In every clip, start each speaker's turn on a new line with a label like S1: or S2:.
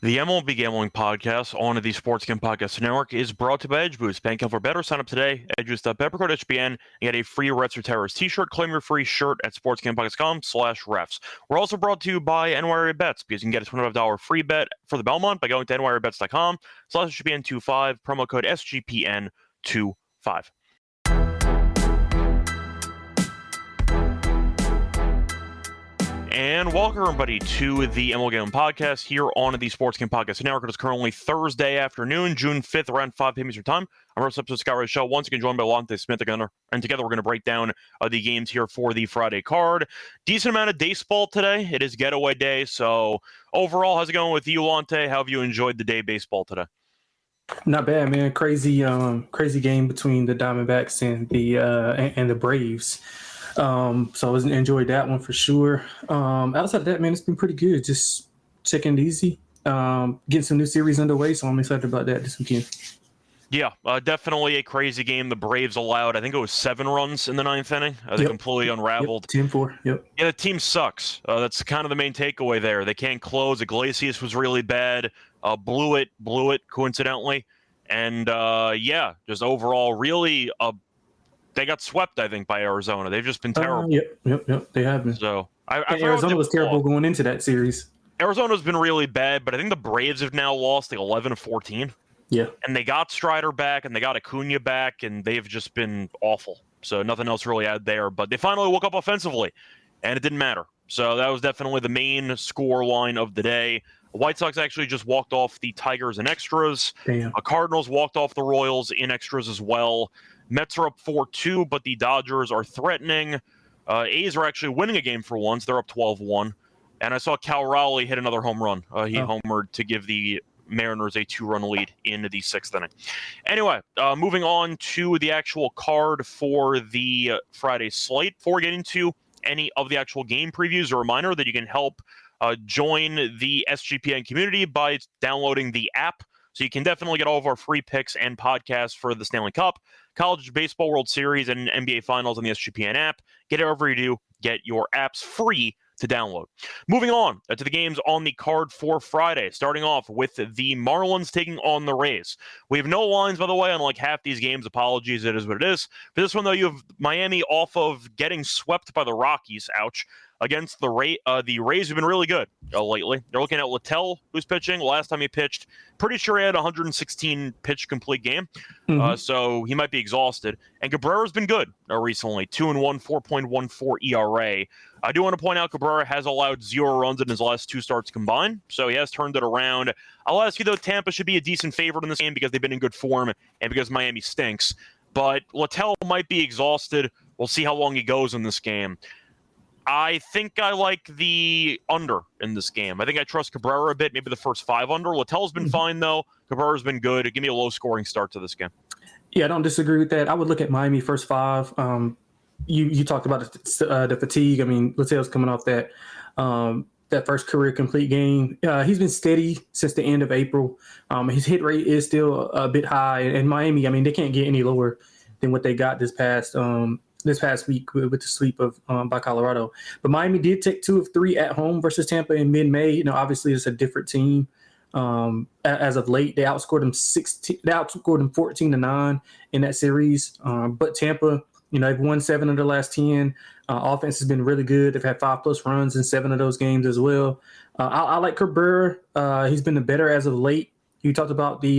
S1: The MLB Gambling Podcast on the Sports Gambling Podcast Network is brought to you by Edge Boost. Bank for better. Sign up today at edgeboost.bet, code HBN, and get a free Reds or Terrors t-shirt. Claim your free shirt at sportsgamblingpodcast.com/refs. We're also brought to you by NY Bets, because you can get a $25 free bet for the Belmont by going to nybets.com/SGPN25, promo code SGPN25. And welcome, everybody, to the MLB Gambling Podcast here on the Sports Gambling Podcast Network. It is currently Thursday afternoon, June 5th, around 5 p.m. Eastern Time. I'm Russ Episode Scott Ray Show, once again joined by Lonte Smith, and together we're going to break down the games here for the Friday card. Decent amount of baseball today. It is getaway day, so overall, how's it going with you, Lonte? How have you enjoyed the day of baseball today?
S2: Not bad, man. Crazy game between the Diamondbacks and the Braves. So I enjoyed that one for sure. Outside of that, man, it's been pretty good. Just checking it easy. Getting some new series underway, so I'm excited about that this weekend.
S1: Yeah, definitely a crazy game. The Braves allowed, I think it was 7 runs in the 9th inning. They completely unraveled.
S2: 10-4, yep.
S1: Yeah, the team sucks. That's kind of the main takeaway there. They can't close. Iglesias was really bad. Blew it, coincidentally. And, just overall, really, they got swept, I think, by Arizona. They've just been terrible.
S2: Yep, they have been.
S1: So
S2: Arizona was terrible going into that series.
S1: Arizona's been really bad, but I think the Braves have now lost like 11 of 14.
S2: Yeah.
S1: And they got Strider back, and they got Acuna back, and they've just been awful. So nothing else really out there. But they finally woke up offensively, and it didn't matter. So that was definitely the main score line of the day. The White Sox actually just walked off the Tigers in extras.
S2: Damn.
S1: Cardinals walked off the Royals in extras as well. Mets are up 4-2, but the Dodgers are threatening. A's are actually winning a game for once. They're up 12-1. And I saw Cal Raleigh hit another home run. He homered to give the Mariners a 2-run lead in the 6th inning. Anyway, moving on to the actual card for the Friday slate. Before we get into any of the actual game previews, a reminder that you can help join the SGPN community by downloading the app. So you can definitely get all of our free picks and podcasts for the Stanley Cup, College Baseball World Series, and NBA Finals on the SGPN app. Get it wherever you do. Get your apps free to download. Moving on to the games on the card for Friday, starting off with the Marlins taking on the Rays. We have no lines, by the way, on like half these games. Apologies, it is what it is. For this one, though, you have Miami off of getting swept by the Rockies, ouch, against the Rays. The Rays have been really good lately. They're looking at Littell, who's pitching. Last time he pitched, pretty sure he had a 116-pitch complete game, so he might be exhausted. And Cabrera's been good recently, 2-1, 4.14 ERA. I do want to point out Cabrera has allowed 0 runs in his last 2 starts combined, so he has turned it around. I'll ask you, though, Tampa should be a decent favorite in this game because they've been in good form and because Miami stinks. But Littell might be exhausted. We'll see how long he goes in this game. I think I like the under in this game. I think I trust Cabrera a bit, maybe the first 5 under. Littell's been fine, though. Cabrera's been good. Give me a low-scoring start to this game.
S2: Yeah, I don't disagree with that. I would look at Miami first 5. You talked about the fatigue. I mean, Littell's coming off that first career complete game. He's been steady since the end of April. His hit rate is still a bit high. And Miami, I mean, they can't get any lower than what they got this past week with the sweep of by Colorado. But Miami did take 2 of 3 at home versus Tampa in mid-May. You know, obviously it's a different team. As of late, they outscored them 14-9 in that series. But Tampa, you know, they've won 7 of their last 10. Offense has been really good. They've had 5+ runs in 7 of those games as well. I like Cabrera. He's been the better as of late. You talked about the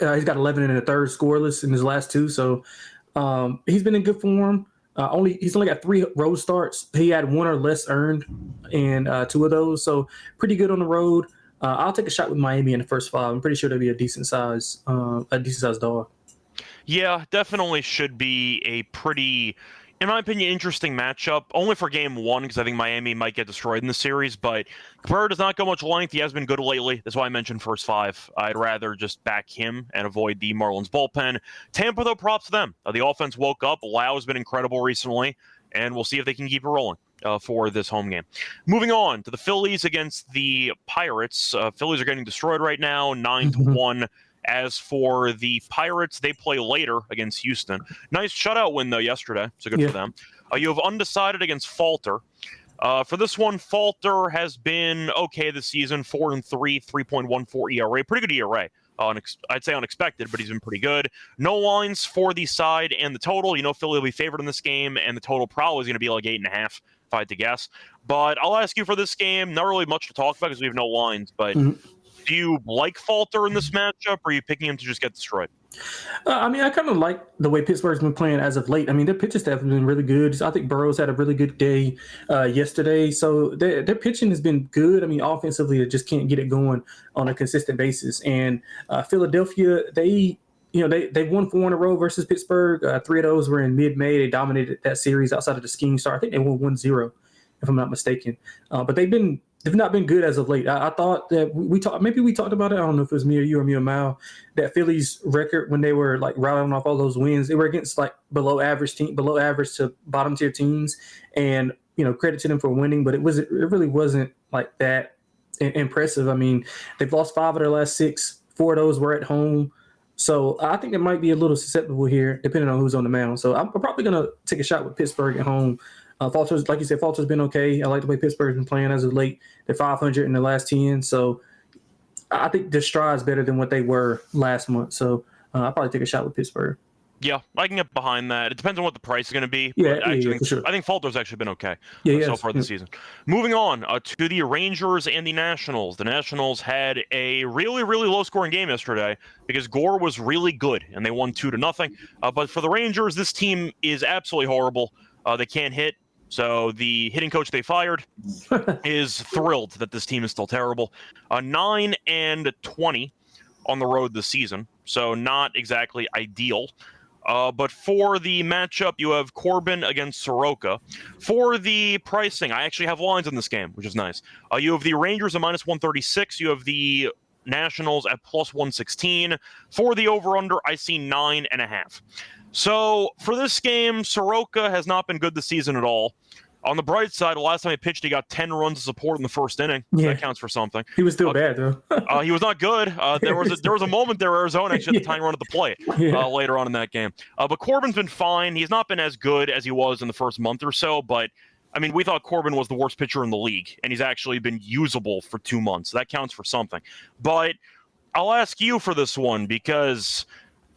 S2: he's got 11 and a third scoreless in his last 2. So he's been in good form. He's only got 3 road starts. He had 1 or less earned in 2 of those. So pretty good on the road. I'll take a shot with Miami in the first 5. I'm pretty sure they'll be a decent size dog.
S1: Yeah, definitely should be a pretty, in my opinion, interesting matchup. Only for game 1, because I think Miami might get destroyed in the series. But Cabrera does not go much length. He has been good lately. That's why I mentioned first 5. I'd rather just back him and avoid the Marlins bullpen. Tampa, though, props to them. The offense woke up. Lau has been incredible recently, and we'll see if they can keep it rolling for this home game. Moving on to the Phillies against the Pirates. Phillies are getting destroyed right now, 9-1. As for the Pirates, they play later against Houston. Nice shutout win, though, yesterday, so good for them. You have undecided against Falter. For this one, Falter has been okay this season, 4-3, 3.14 ERA, pretty good ERA. I'd say unexpected, but he's been pretty good. No lines for the side and the total. Philly will be favored in this game, and the total probably is going to be like 8.5, if I had to guess. But I'll ask you for this game, not really much to talk about because we have no lines, but do you like Falter in this matchup, or are you picking him to just get destroyed?
S2: I kind of like the way Pittsburgh's been playing as of late. Their pitching staff has been really good. I think Burrows had a really good day yesterday. So their pitching has been good. Offensively, they just can't get it going on a consistent basis. And Philadelphia, they won 4 in a row versus Pittsburgh. 3 of those were in mid-May. They dominated that series outside of the skiing start. I think they won 1-0, if I'm not mistaken. But they've not been good as of late. I thought that we talked about it. I don't know if it was me or you or me or Mal, that Philly's record when they were like rattling off all those wins, they were against like below average to bottom tier teams, and credit to them for winning, but it really wasn't like that impressive. They've lost 5 of their last 6. 4 of those were at home. So I think it might be a little susceptible here, depending on who's on the mound. So I'm probably going to take a shot with Pittsburgh at home. Falter's, like you said, Falter's been okay. I like the way Pittsburgh's been playing as of late. They're 500 in the last 10. So I think their stride's better than what they were last month. So I'll probably take a shot with Pittsburgh.
S1: Yeah, I can get behind that. It depends on what the price is going to be.
S2: Yeah,
S1: but
S2: for sure.
S1: I think Falter's actually been okay
S2: so
S1: far this season. Moving on to the Rangers and the Nationals. The Nationals had a really, really low-scoring game yesterday because Gore was really good, and they won 2-0. But for the Rangers, this team is absolutely horrible. They can't hit. So the hitting coach they fired is thrilled that this team is still terrible. 9-20 on the road this season, so not exactly ideal. But for the matchup, you have Corbin against Soroka. For the pricing, I actually have lines in this game, which is nice. You have the Rangers at -136. You have the Nationals at +116. For the over-under, I see 9.5. So for this game, Soroka has not been good this season at all. On the bright side, the last time he pitched, he got 10 runs of support in the first inning.
S2: Yeah.
S1: That counts for something.
S2: He was still bad, though.
S1: He was not good. There was a moment there Arizona actually had the tying run at the plate later on in that game. But Corbin's been fine. He's not been as good as he was in the first month or so, but we thought Corbin was the worst pitcher in the league, and he's actually been usable for 2 months. That counts for something. But I'll ask you for this one because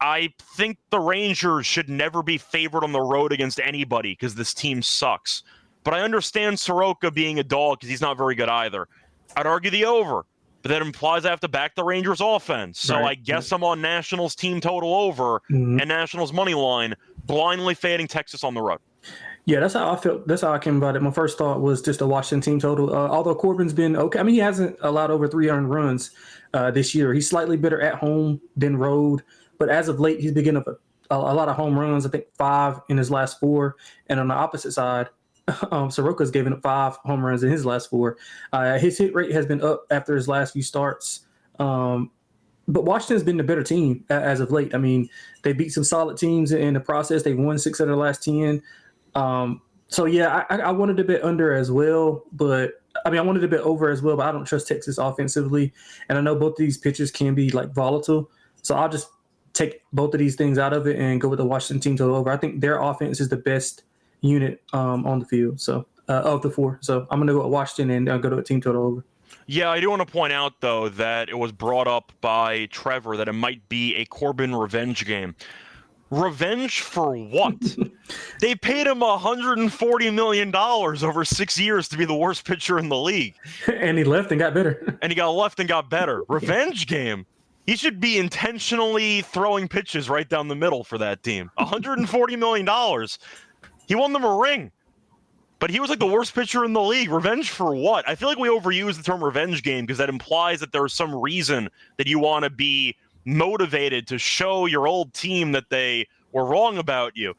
S1: I think the Rangers should never be favored on the road against anybody because this team sucks. But I understand Soroka being a dog because he's not very good either. I'd argue the over, but that implies I have to back the Rangers offense. So I guess I'm on Nationals team total over and Nationals money line, blindly fading Texas on the road.
S2: Yeah, that's how I felt. That's how I came about it. My first thought was just a Washington team total. Although Corbin's been okay. He hasn't allowed over 3 earned runs this year. He's slightly better at home than road. But as of late, he's been getting a lot of home runs, I think 5 in his last 4. And on the opposite side, Soroka's given up 5 home runs in his last 4. His hit rate has been up after his last few starts. But Washington's been the better team as of late. They beat some solid teams in the process. They won 6 of their last 10. So, yeah, I wanted to bet under as well. But, I wanted to bet over as well, but I don't trust Texas offensively. And I know both of these pitchers can be, volatile. So I'll just take both of these things out of it and go with the Washington team total over. I think their offense is the best unit on the field, so of the 4. So I'm going to go with Washington and go to a team total over.
S1: Yeah, I do want to point out, though, that it was brought up by Trevor that it might be a Corbin revenge game. Revenge for what? They paid him $140 million over 6 years to be the worst pitcher in the league.
S2: And he left and got better. Revenge game. He should be intentionally throwing pitches right down the middle for that team. $140 million. He won them a ring. But he was like the worst pitcher in the league. Revenge for what? I feel like we overuse the term revenge game because that implies that there's some reason that you want to be motivated to show your old team that they were wrong about you.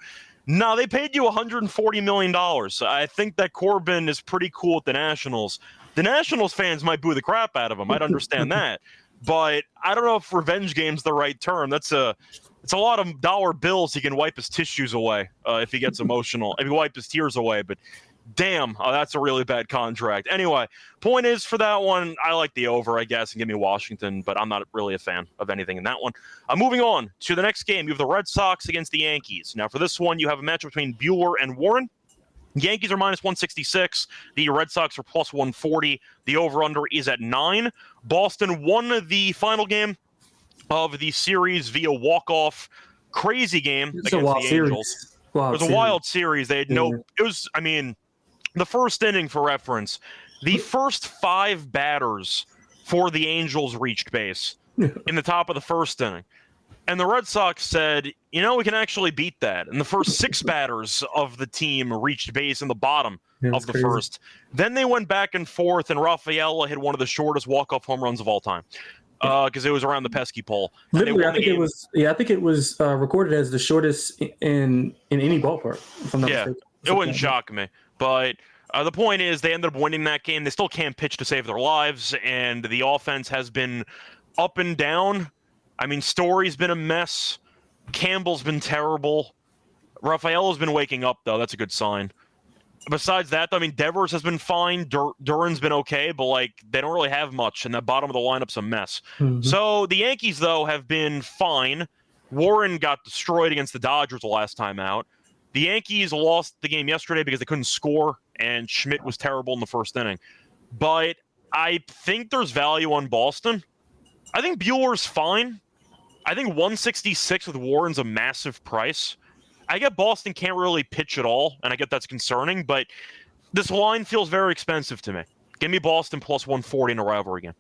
S2: No, they paid you $140 million. I think that Corbin is pretty cool with the Nationals. The Nationals fans might boo the crap out of him. I'd understand that. But I don't know if revenge game's the right term. It's a lot of dollar bills he can wipe his tissues away if he gets emotional. If he wiped his tears away, but damn, that's a really bad contract. Anyway, point is for that one, I like the over, I guess, and give me Washington, but I'm not really a fan of anything in that one. Moving on to the next game, you have the Red Sox against the Yankees. Now, for this one, you have a match between Buehler and Warren.
S1: Yankees are minus 166. The Red Sox are plus 140. The over-under is at 9. Boston won the final game of the series via walk-off. Crazy game
S2: It's a
S1: against
S2: wild
S1: the
S2: series.
S1: Angels. It was a wild series. They had no. It was. I mean, the first inning, for reference, the first 5 batters for the Angels reached base in the top of the first inning. And the Red Sox said, we can actually beat that. And the first 6 batters of the team reached base in the bottom of the first. Then they went back and forth, and Rafaela hit one of the shortest walk-off home runs of all time because it was around the pesky pole.
S2: Literally, I think it was recorded as the shortest in any ballpark, if I'm not mistaken.
S1: It wouldn't shock me. But the point is they ended up winning that game. They still can't pitch to save their lives, and the offense has been up and down. I mean, Story's been a mess. Campbell's been terrible. Rafaela's been waking up, though. That's a good sign. Besides that, I mean, Devers has been fine. Duran's been okay, but, they don't really have much, and that bottom of the lineup's a mess. Mm-hmm. So the Yankees, though, have been fine. Warren got destroyed against the Dodgers the last time out. The Yankees lost the game yesterday because they couldn't score, and Schmidt was terrible in the first inning. But I think there's value on Boston. I think Buehler's fine. I think 166 with Warren's a massive price. I get Boston can't really pitch at all, and I get that's concerning, but this line feels very expensive to me. Give me Boston plus 140 in a rivalry game.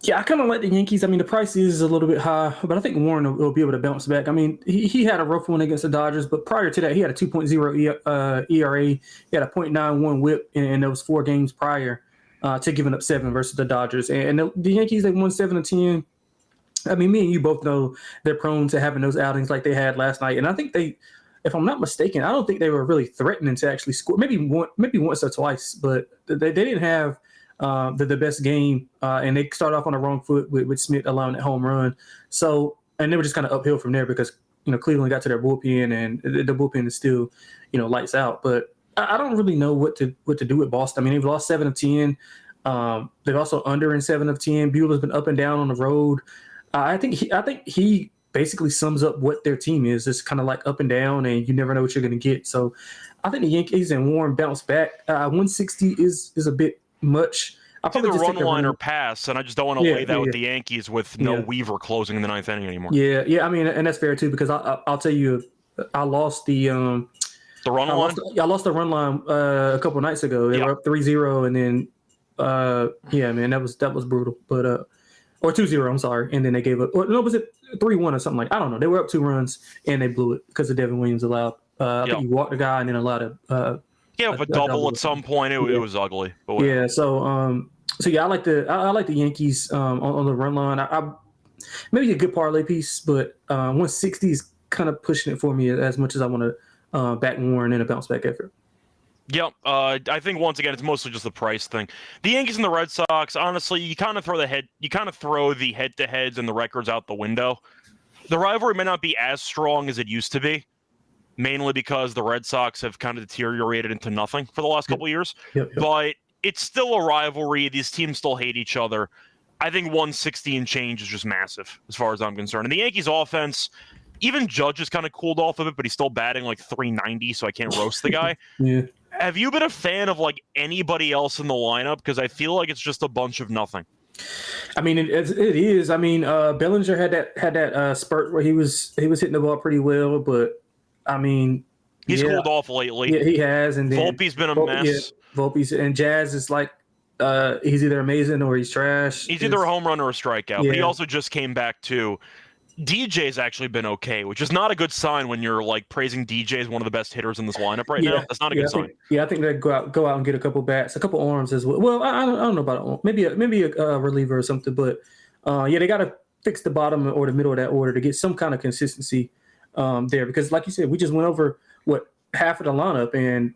S2: Yeah, I kind of like the Yankees. I mean, the price is a little bit high, but I think Warren will be able to bounce back. I mean, he had a rough one against the Dodgers, but prior to that, he had a 2.0 ERA. He had a .91 whip in those 4 games prior to giving up 7 versus the Dodgers. And the Yankees, they won 7 of 10. I mean, me and you both know they're prone to having those outings like they had last night. And I think if I'm not mistaken, I don't think they were really threatening to actually score. Maybe once or twice, but they didn't have the best game. And they started off on the wrong foot with Smith allowing that home run. So, and they were just kind of uphill from there because, Cleveland got to their bullpen, and the bullpen is still, lights out. But I don't really know what to do with Boston. I mean, they've lost 7 of 10. They've also under in 7 of 10. Buehler's been up and down on the road. I think he basically sums up what their team is. It's kind of like up and down, and you never know what you're going to get. So I think the Yankees and Warren bounce back. 160 is a bit much.
S1: I'll probably just run line or pass, and I just don't want to lay that with the Yankees with no Weaver closing in the 9th inning anymore.
S2: Yeah. I mean, and that's fair too, because I'll tell you, I lost the run line. I lost the run line a couple of nights ago. They were up 3-0, and then man, that was brutal. But or 2-0, I'm sorry, and then they gave up. Or, no, was it 3-1 or something like? I don't know. They were up 2 runs and they blew it because of Devin Williams allowed. I think he walked the guy and then allowed a
S1: double at some point. It was ugly. But
S2: yeah. So I like the Yankees on the run line. I maybe a good parlay piece, but 160 is kind of pushing it for me as much as I want to back Warren in a bounce back effort.
S1: Yep. I think once again it's mostly just the price thing. The Yankees and the Red Sox, honestly, you kind of throw the head-to-heads and the records out the window. The rivalry may not be as strong as it used to be, mainly because the Red Sox have kind of deteriorated into nothing for the last couple of years. Yep. But it's still a rivalry. These teams still hate each other. I think 160 and change is just massive as far as I'm concerned. And the Yankees offense, even Judge has kind of cooled off of it, but he's still batting like 390, so I can't roast the guy.
S2: Yeah.
S1: Have you been a fan of anybody else in the lineup? Because I feel like it's just a bunch of nothing.
S2: I mean, it is. I mean, Bellinger had that spurt where he was hitting the ball pretty well, but I mean,
S1: he's cooled off lately.
S2: Yeah, he has. And then
S1: Volpe's been a mess. Yeah,
S2: Volpe's and Jazz is he's either amazing or he's trash.
S1: He's either a home run or a strikeout. Yeah. But he also just came back too. DJ's actually been okay, which is not a good sign when you're praising DJ as one of the best hitters in this lineup right now. That's not a good sign.
S2: I think they go out and get a couple bats, a couple arms as well. Well, I don't know about maybe a reliever or something, but they got to fix the bottom or the middle of that order to get some kind of consistency there. Because, like you said, we just went over half of the lineup, and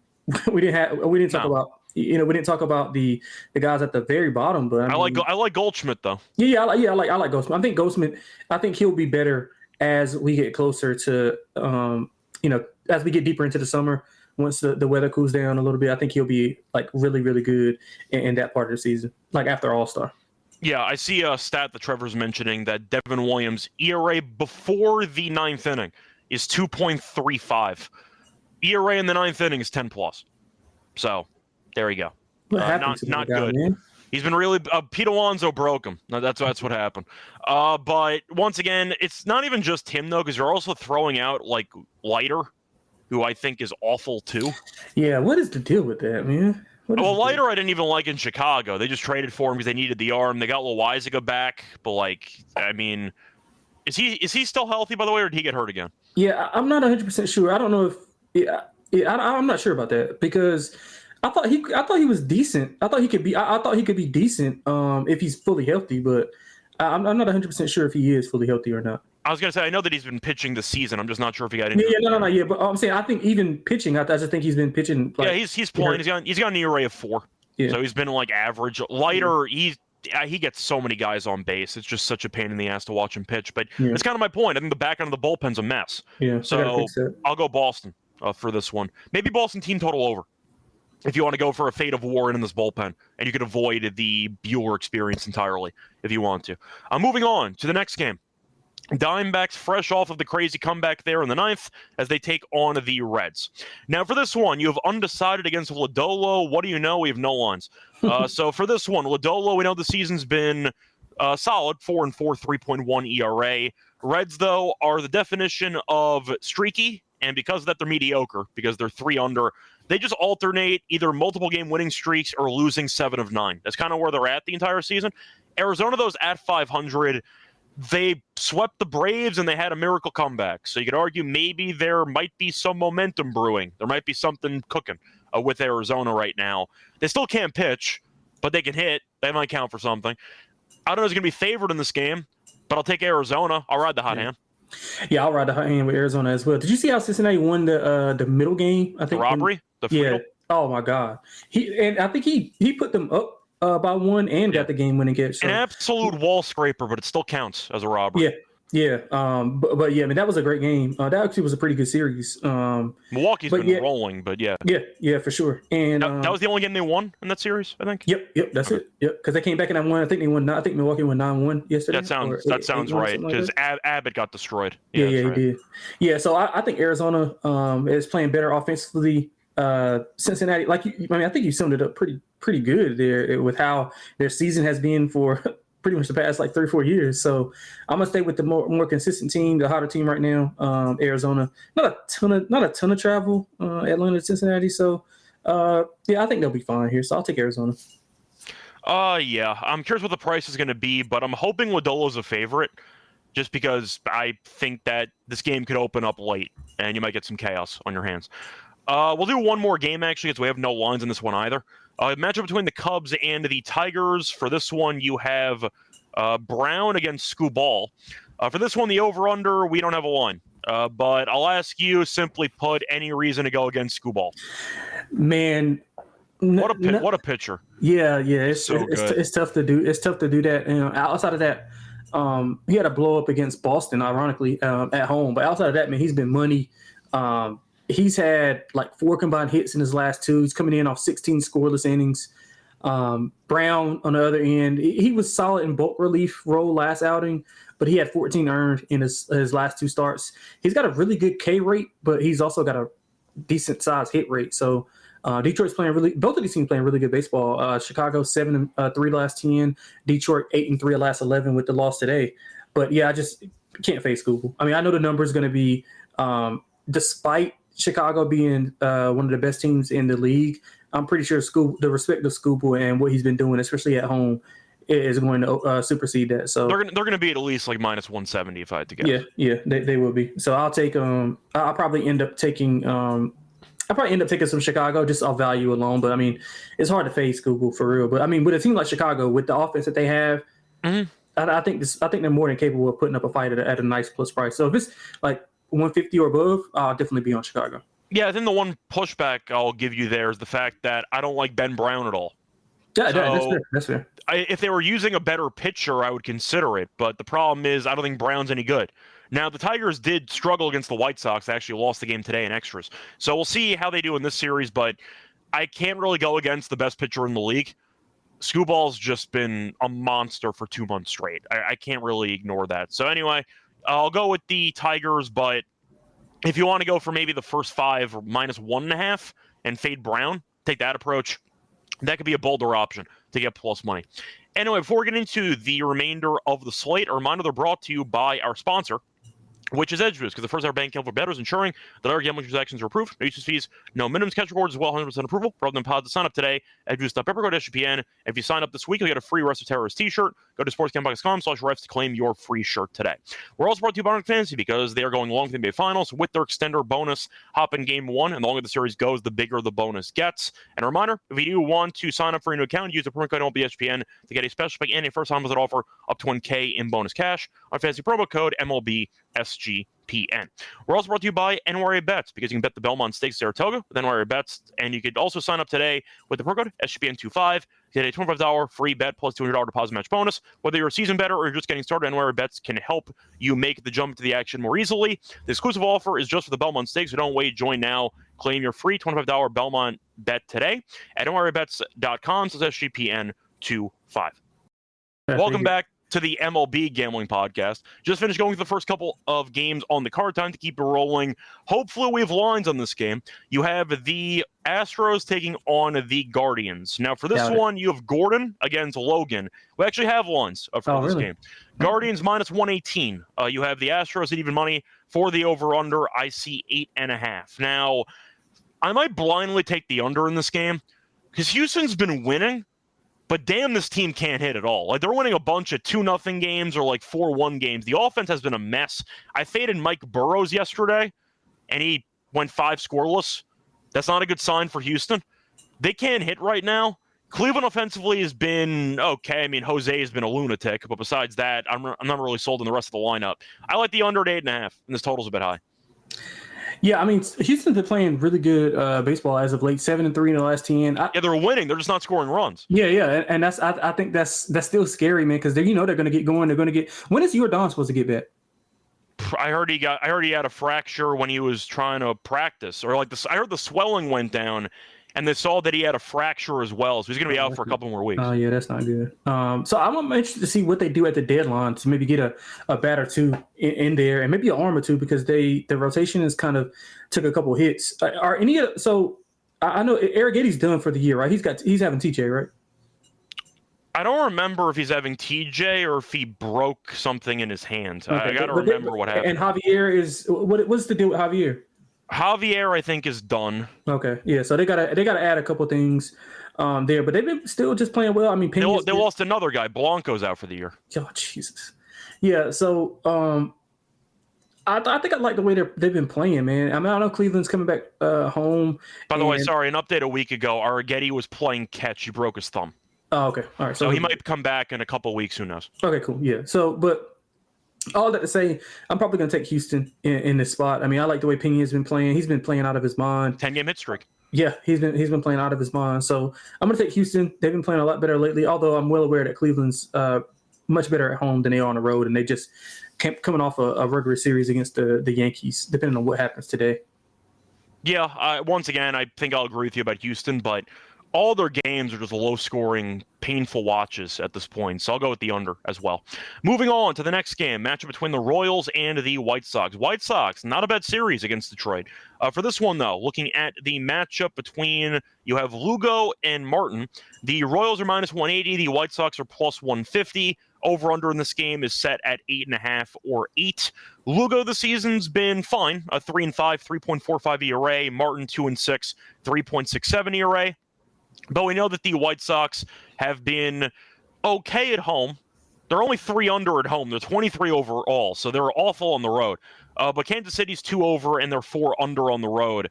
S2: we didn't talk about. We didn't talk about the guys at the very bottom, but
S1: I like Goldschmidt though.
S2: Yeah, I like Goldschmidt. I think Goldschmidt. I think he'll be better as we get closer to as we get deeper into the summer. Once the weather cools down a little bit, I think he'll be really, really good in that part of the season, after All-Star.
S1: Yeah, I see a stat that Trevor's mentioning that Devin Williams' ERA before the 9th inning is 2.35. ERA in the 9th inning is 10+. So there you go.
S2: What happened to
S1: not
S2: that guy,
S1: good.
S2: man?
S1: He's been really Pete Alonso broke him. No, that's what happened. But once again, it's not even just him though, because you're also throwing out like Leiter, who I think is awful too.
S2: Yeah, what is the deal with that, man?
S1: Well, Leiter I didn't even like in Chicago. They just traded for him because they needed the arm. They got Loizaga back, but like, I mean, is he still healthy by the way, or did he get hurt again?
S2: Yeah, I'm not 100% sure. I don't know if I'm not sure about that because I thought he was decent. I thought he could be decent if he's fully healthy, but I'm not 100% sure if he is fully healthy or not.
S1: I was gonna say I know that he's been pitching this season. I'm just not sure if he got injured.
S2: No. Yeah, but I'm saying I think even pitching, I just think he's been pitching. Like,
S1: yeah, he's playing. He's got an ERA of 4.
S2: Yeah.
S1: So he's been like average. Leiter, he gets so many guys on base. It's just such a pain in the ass to watch him pitch. But it's kind of my point. I think the back end of the bullpen's a mess.
S2: Yeah.
S1: So I'll go Boston for this one. Maybe Boston team total over. If you want to go for a fate of war in this bullpen, and you could avoid the Bueller experience entirely if you want to. Moving on to the next game. Diamondbacks fresh off of the crazy comeback there in the 9th as they take on the Reds. Now for this one, you have undecided against Lodolo. What do you know? We have no lines. So for this one, Lodolo, we know the season's been solid, 4-4, 3.1 ERA. Reds, though, are the definition of streaky, and because of that, they're mediocre because they're 3 under. They just alternate either multiple game winning streaks or losing 7 of 9. That's kind of where they're at the entire season. Arizona, though, is at 500. They swept the Braves and they had a miracle comeback. So you could argue maybe there might be some momentum brewing. There might be something cooking with Arizona right now. They still can't pitch, but they can hit. That might count for something. I don't know who's going to be favored in this game, but I'll take Arizona. I'll ride the hot hand.
S2: Yeah, I'll ride the hot hand with Arizona as well. Did you see how Cincinnati won the middle game? I think
S1: the robbery? The Friedel?
S2: Yeah. Oh, my God. I think he put them up by 1 and got the game-winning catch. So.
S1: An absolute wall scraper, but it still counts as a robbery.
S2: Yeah. But yeah, I mean, that was a great game. That actually was a pretty good series.
S1: Milwaukee's been rolling, but yeah.
S2: Yeah, for sure. And
S1: that was the only game they won in that series, I think.
S2: Yep, that's it. Yep, because they came back and I won. I think Milwaukee won 9-1 yesterday.
S1: That sounds right because Abbott got destroyed.
S2: Yeah, he did. Yeah, so I think Arizona is playing better offensively. Cincinnati, I think you summed it up pretty good there with how their season has been for pretty much the past 3 or 4 years. So I'm gonna stay with the more consistent team, the hotter team right now. Arizona, not a ton of travel. Atlanta to Cincinnati. So I think they'll be fine here. So I'll take Arizona.
S1: Yeah, I'm curious what the price is going to be, but I'm hoping Lodolo's a favorite, just because I think that this game could open up late and you might get some chaos on your hands. We'll do one more game, actually, because we have no lines in this one either. Matchup between the Cubs and the Tigers. For this one, you have Brown against Skubal. For this one, the over-under, we don't have a line. But I'll ask you, simply put, any reason to go against Skubal?
S2: Man.
S1: What a pitcher.
S2: Yeah. It's tough to do. It's tough to do that. Outside of that, he had a blow up against Boston, ironically, at home. But outside of that, man, he's been money. He's had 4 combined hits in his last 2. He's coming in off 16 scoreless innings. Brown, on the other end, he was solid in bulk relief role last outing, but he had 14 earned in his last 2 starts. He's got a really good K rate, but he's also got a decent size hit rate. So Detroit's playing both of these teams playing really good baseball. Chicago 7-3 last 10, Detroit 8-3 last 11 with the loss today. But yeah, I just can't face Google. I mean, I know the number is going to be despite Chicago being one of the best teams in the league, I'm pretty sure the respect of Skubal and what he's been doing, especially at home, is going to supersede that. So
S1: they're going to be at least minus 170 if I had to guess.
S2: Yeah, they will be. So I'll take I'll probably end up taking some Chicago just off value alone. But I mean, it's hard to face Skubal for real. But I mean, with a team like Chicago, with the offense that they have, I think they're more than capable of putting up a fight at a nice plus price. So if it's 150 or above, I'll definitely be on Chicago.
S1: Yeah, I think the one pushback I'll give you there is the fact that I don't like Ben Brown at all.
S2: Yeah, that's fair.
S1: If they were using a better pitcher, I would consider it. But the problem is I don't think Brown's any good. Now, the Tigers did struggle against the White Sox. They actually lost the game today in extras. So we'll see how they do in this series, but I can't really go against the best pitcher in the league. Skubal's just been a monster for 2 months straight. I can't really ignore that. So anyway, I'll go with the Tigers, but if you want to go for maybe the first 5 or minus 1.5 and fade Brown, take that approach. That could be a bolder option to get plus money. Anyway, before we get into the remainder of the slate, a reminder they're brought to you by our sponsor, which is EdgeBoost, because the first ever bank account for bettors, ensuring that our gambling transactions are approved. No usage fees, no minimums, catch rewards as well, 100% approval. Rather than pods to sign up today, EdgeBoost.pepper, go to SGPN. And if you sign up this week, you'll get a free Rest of Terrorist t-shirt. Go to sportsgambling.com/refs to claim your free shirt today. We're also brought to you by Fantasy because they are going long to the NBA Finals with their extender bonus hop in Game 1. And the longer the series goes, the bigger the bonus gets. And a reminder, if you do want to sign up for a new account, use the promo code MLBSGPN to get a special pick and a first-time visit offer up to $1K in bonus cash. Our fantasy promo code MLBSGPN. We're also brought to you by NYRA Bets because you can bet the Belmont Stakes Saratoga with NYRA Bets, and you could also sign up today with the promo code SGPN25 to get a $25 free bet plus $200 deposit match bonus. Whether you're a seasoned bettor or you're just getting started, NYRA Bets can help you make the jump into the action more easily. The exclusive offer is just for the Belmont Stakes, so don't wait. Join now. Claim your free $25 Belmont bet today at nyrabets.com/SGPN25. Welcome back to the MLB Gambling Podcast. Just finished going through the first couple of games on the card. Time to keep it rolling. Hopefully we have lines on this game. You have the Astros taking on the Guardians. Now for this one, you have Gordon against Logan. We actually have lines for this game. Guardians minus 118. You have the Astros at even money for the over-under. I see 8.5. Now, I might blindly take the under in this game because Houston's been winning. But damn, this team can't hit at all. Like, they're winning a bunch of 2-0 games or like 4-1 games. The offense has been a mess. I faded Mike Burrows yesterday, and he went 5 scoreless. That's not a good sign for Houston. They can't hit right now. Cleveland offensively has been okay. I mean, Jose has been a lunatic, but besides that, I'm not really sold on the rest of the lineup. I like the under at 8.5, and this total's a bit high.
S2: Yeah, I mean, Houston's been playing really good baseball as of late. 7-3 in the last 10.
S1: They're winning. They're just not scoring runs.
S2: Yeah, and that's I think that's still scary, man, because they're going to get going. They're going to get. When is Jordan supposed to get back?
S1: I heard he had a fracture when he was trying to practice, or like this. I heard the swelling went down, and they saw that he had a fracture as well, so he's going to be out for a couple more weeks.
S2: Oh yeah, that's not good. So I'm interested to see what they do at the deadline to maybe get a bat or two in there, and maybe an arm or two, because the rotation is kind of took a couple hits. Are any of so? I know Eric Getty's done for the year, right? He's having TJ, right?
S1: I don't remember if he's having TJ or if he broke something in his hand. Okay, I got to remember what happened.
S2: And Javier is what's the deal with Javier?
S1: Javier, I think, is done.
S2: Okay, yeah. So they gotta add a couple things there, but they've been still just playing well. I mean,
S1: they lost another guy. Blanco's out for the year.
S2: Oh Jesus. Yeah. So I think I like the way they've been playing, man. I mean, I know Cleveland's coming back home.
S1: By the way, sorry, an update a week ago. Arrighetti was playing catch. He broke his thumb.
S2: Oh, okay. All right.
S1: So he might come back in a couple of weeks. Who knows?
S2: Okay, cool. Yeah. So, but all that to say, I'm probably going to take Houston in this spot. I mean, I like the way Pena's been playing. He's been playing out of his mind.
S1: 10-game hit streak.
S2: Yeah, he's been playing out of his mind. So I'm going to take Houston. They've been playing a lot better lately, although I'm well aware that Cleveland's much better at home than they are on the road, and they just coming off a regular series against the Yankees, depending on what happens today.
S1: Yeah, once again, I think I'll agree with you about Houston, but all their games are just low-scoring, painful watches at this point, so I'll go with the under as well. Moving on to the next game, matchup between the Royals and the White Sox. White Sox, not a bad series against Detroit. For this one, though, looking at the matchup between, you have Lugo and Martin. The Royals are minus 180, the White Sox are plus 150. Over-under in this game is set at 8.5 or 8. Lugo this season's been fine, a 3-5, 3.45 ERA. Martin 2-6, 3.67 ERA. But we know that the White Sox have been okay at home. They're only 3 under at home. They're 23 overall, so they're awful on the road. But Kansas City's 2 over, and they're 4 under on the road.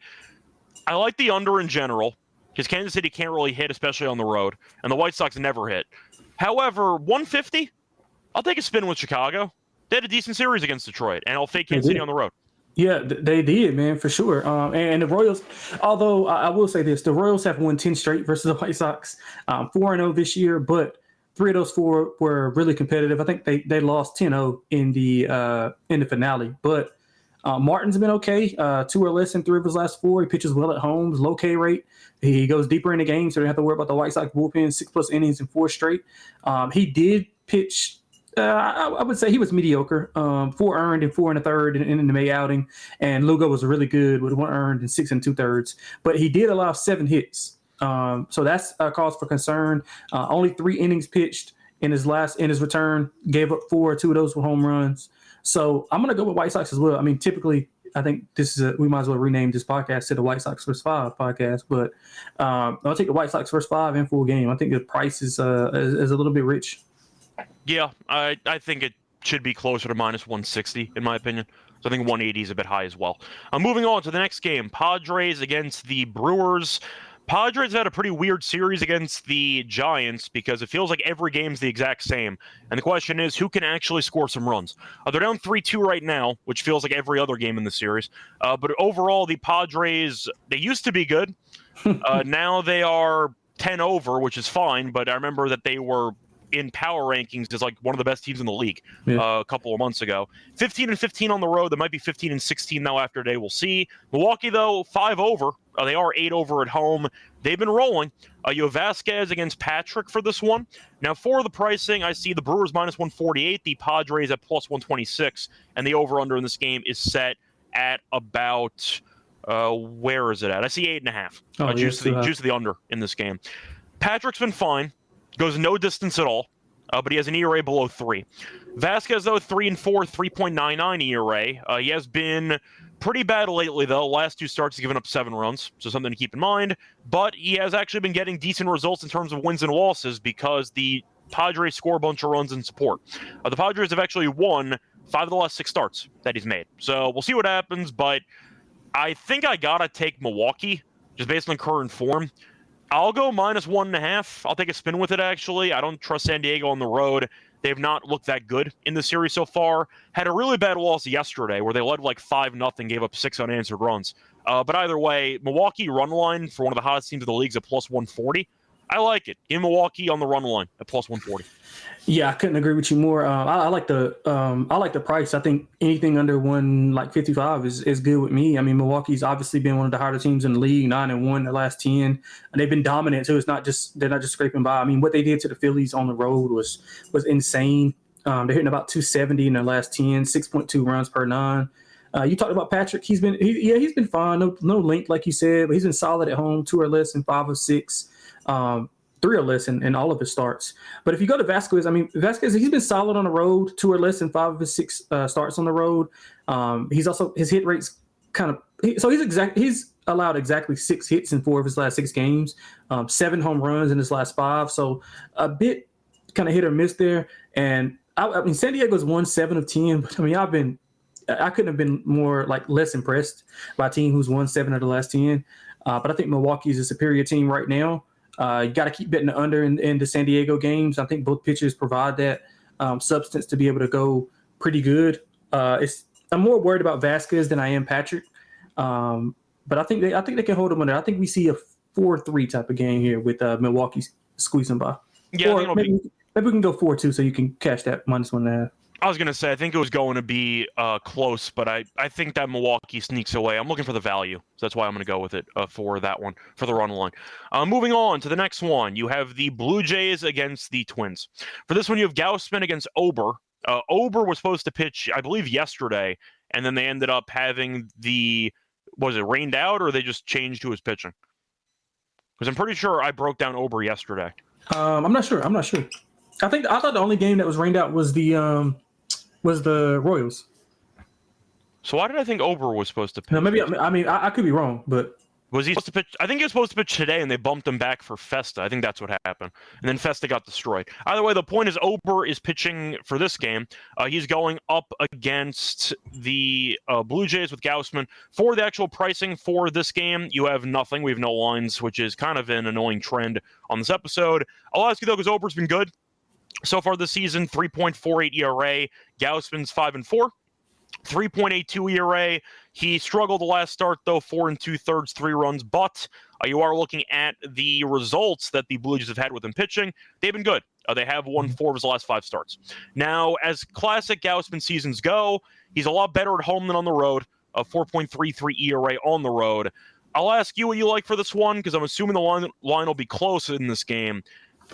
S1: I like the under in general, because Kansas City can't really hit, especially on the road, and the White Sox never hit. However, 150, I'll take a spin with Chicago. They had a decent series against Detroit, and I'll fake Kansas City on the road.
S2: Yeah, they did, man, for sure. And the Royals, although I will say this, the Royals have won 10 straight versus the White Sox, 4-0 this year, but 3 of those 4 were really competitive. I think they lost 10-0 in the finale. But Martin's been okay, 2 or less in 3 of his last 4. He pitches well at home, low K rate. He goes deeper in the game, so they don't have to worry about the White Sox bullpen, 6+ innings in 4 straight. He did pitch. I would say he was mediocre. 4 earned and 4 1/3 in the May outing, and Lugo was really good with 1 earned and 6 2/3. But he did allow 7 hits. So that's a cause for concern. Only 3 innings pitched in his return, gave up 4. 2 of those were home runs. So I'm going to go with White Sox as well. I mean, typically, I think we might as well rename this podcast to the White Sox vs. 5 podcast. But I'll take the White Sox vs. 5 in full game. I think the price is a little bit rich.
S1: Yeah, I think it should be closer to minus 160 in my opinion. So I think 180 is a bit high as well. Moving on to the next game, Padres against the Brewers. Padres had a pretty weird series against the Giants because it feels like every game's the exact same. And the question is, who can actually score some runs? They're down 3-2 right now, which feels like every other game in the series. But overall, the Padres, they used to be good. Now they are 10 over, which is fine. But I remember that they were in power rankings as like one of the best teams in the league a couple of months ago. 15-15 on the road. They might be 15-16 now after today. We'll see. Milwaukee, though, 5 over. They are 8 over at home. They've been rolling. You have Vasquez against Patrick for this one. Now, for the pricing, I see the Brewers minus 148, the Padres at plus 126, and the over-under in this game is set at about, where is it at? I see 8.5. Juice to the under in this game. Patrick's been fine. Goes no distance at all, but he has an ERA below 3. Vasquez, though, 3-4, 3.99 ERA. He has been pretty bad lately, though. Last 2 starts, he's given up 7 runs, so something to keep in mind. But he has actually been getting decent results in terms of wins and losses because the Padres score a bunch of runs in support. The Padres have actually won 5 of the last 6 starts that he's made. So we'll see what happens, but I think I got to take Milwaukee just based on current form. I'll go minus 1.5. I'll take a spin with it, actually. I don't trust San Diego on the road. They've not looked that good in the series so far. Had a really bad loss yesterday where they led like 5-0, gave up 6 unanswered runs. But either way, Milwaukee run line for one of the hottest teams in the league is at plus 140. I like it. In Milwaukee on the run line at plus 140.
S2: Yeah, I couldn't agree with you more. I like the price. I think anything under 155 is good with me. I mean, Milwaukee's obviously been one of the harder teams in the league, 9-1 the last 10, and they've been dominant too. They're not just scraping by. I mean, what they did to the Phillies on the road was insane. They're hitting about 270 in their last 10, 6.2 runs per 9. You talked about Patrick. He's been fine. No length like you said, but he's been solid at home, 2 or less in 5 of 6. 3 or less in all of his starts. But if you go to Vasquez, he's been solid on the road, 2 or less in 5 of his 6 starts on the road. He's also, his hit rate's he's allowed exactly 6 hits in 4 of his last 6 games, 7 home runs in his last 5. So a bit kind of hit or miss there. And I mean, San Diego's won 7 of 10, but I mean, I couldn't have been more less impressed by a team who's won 7 of the last 10. But I think Milwaukee's a superior team right now. You got to keep betting the under in the San Diego games. I think both pitchers provide that substance to be able to go pretty good. I'm more worried about Vasquez than I am Patrick, but I think they can hold them under. I think we see a 4-3 type of game here with Milwaukee squeezing by.
S1: Yeah,
S2: or maybe we can go 4-2 so you can catch that minus 1.5.
S1: I was going to say, I think it was going to be close, but I think that Milwaukee sneaks away. I'm looking for the value, so that's why I'm going to go with it for that one, for the run line. Moving on to the next one, you have the Blue Jays against the Twins. For this one, you have Gausman against Ober. Ober was supposed to pitch, I believe, yesterday, and then they ended up having was it rained out, or they just changed who was pitching? Because I'm pretty sure I broke down Ober yesterday.
S2: I'm not sure. I thought the only game that was rained out was the Royals.
S1: So why did I think Ober was supposed to pitch?
S2: No, maybe I could be wrong, but
S1: was he supposed to pitch? I think he was supposed to pitch today, and they bumped him back for Festa. I think that's what happened, and then Festa got destroyed. Either way, the point is Ober is pitching for this game. He's going up against the Blue Jays with Gausman. For the actual pricing for this game, you have nothing. We have no lines, which is kind of an annoying trend on this episode. I'll ask you though, because Ober's been good so far this season. 3.48 ERA. Gausman's 5-4. 3.82 ERA. He struggled the last start, though, 4 2/3, 3 runs. But you are looking at the results that the Blue Jays have had with him pitching. They've been good. They have won 4 of his last 5 starts. Now, as classic Gausman seasons go, he's a lot better at home than on the road. 4.33 ERA on the road. I'll ask you what you like for this one, because I'm assuming the line will be close in this game.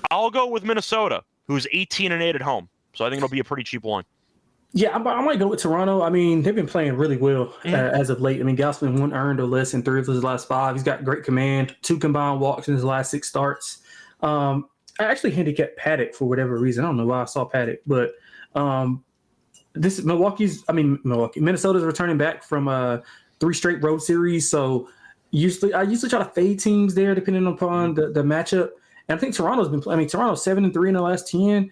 S1: I'll go with Minnesota, who's 18-8 at home. So I think it'll be a pretty cheap line.
S2: Yeah, I might go with Toronto. I mean, they've been playing really well as of late. I mean, Gausman 1 earned or less in 3 of his last 5. He's got great command, 2 combined walks in his last 6 starts. I actually handicapped Paddock for whatever reason. I don't know why I saw Paddock, but this Minnesota's returning back from 3 straight road series. So I usually try to fade teams there depending upon the matchup. And I think Toronto's Toronto's 7-3 in the last 10.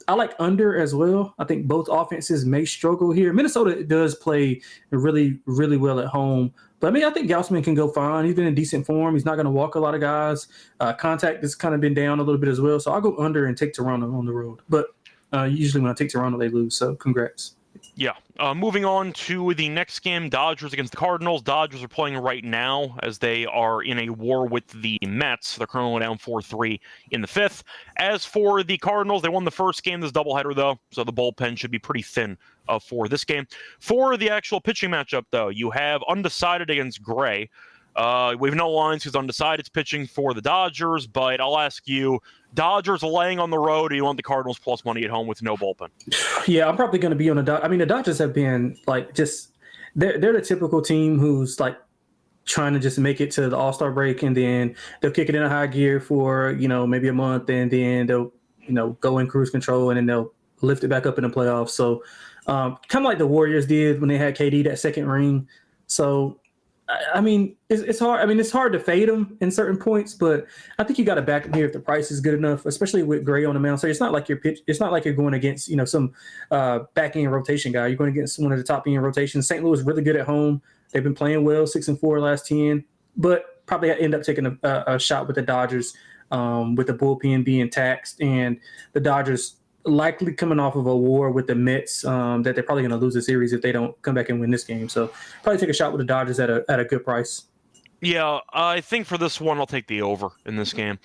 S2: I like under as well. I think both offenses may struggle here. Minnesota does play really, really well at home. But, I mean, I think Gausman can go fine. He's been in decent form. He's not going to walk a lot of guys. Contact has kind of been down a little bit as well. So I'll go under and take Toronto on the road. But usually when I take Toronto, they lose. So congrats.
S1: Yeah. Moving on to the next game, Dodgers against the Cardinals. Dodgers are playing right now as they are in a war with the Mets. They're currently down 4-3 in the 5th. As for the Cardinals, they won the first game, this doubleheader, though, so the bullpen should be pretty thin for this game. For the actual pitching matchup, though, you have undecided against Gray. We have no lines because undecided's pitching for the Dodgers, but I'll ask you, Dodgers laying on the road, or you want the Cardinals plus money at home with no bullpen?
S2: Yeah, I'm probably going to be on the Dodgers. I mean, the Dodgers have been they're the typical team who's like trying to just make it to the All-Star break, and then they'll kick it in a high gear for, maybe a month, and then they'll, go in cruise control, and then they'll lift it back up in the playoffs. So kind of like the Warriors did when they had KD that second ring. So I mean, it's hard. I mean, it's hard to fade them in certain points, but I think you got to back them here if the price is good enough, especially with Gray on the mound. So it's not like it's not like you're going against, some back end rotation guy. You're going against one of the top end rotations. St. Louis really good at home. They've been playing well, 6-4 last 10, but probably end up taking a shot with the Dodgers with the bullpen being taxed, and the Dodgers likely coming off of a war with the Mets that they're probably going to lose the series if they don't come back and win this game. So probably take a shot with the Dodgers at a good price.
S1: Yeah, I think for this one, I'll take the over in this game.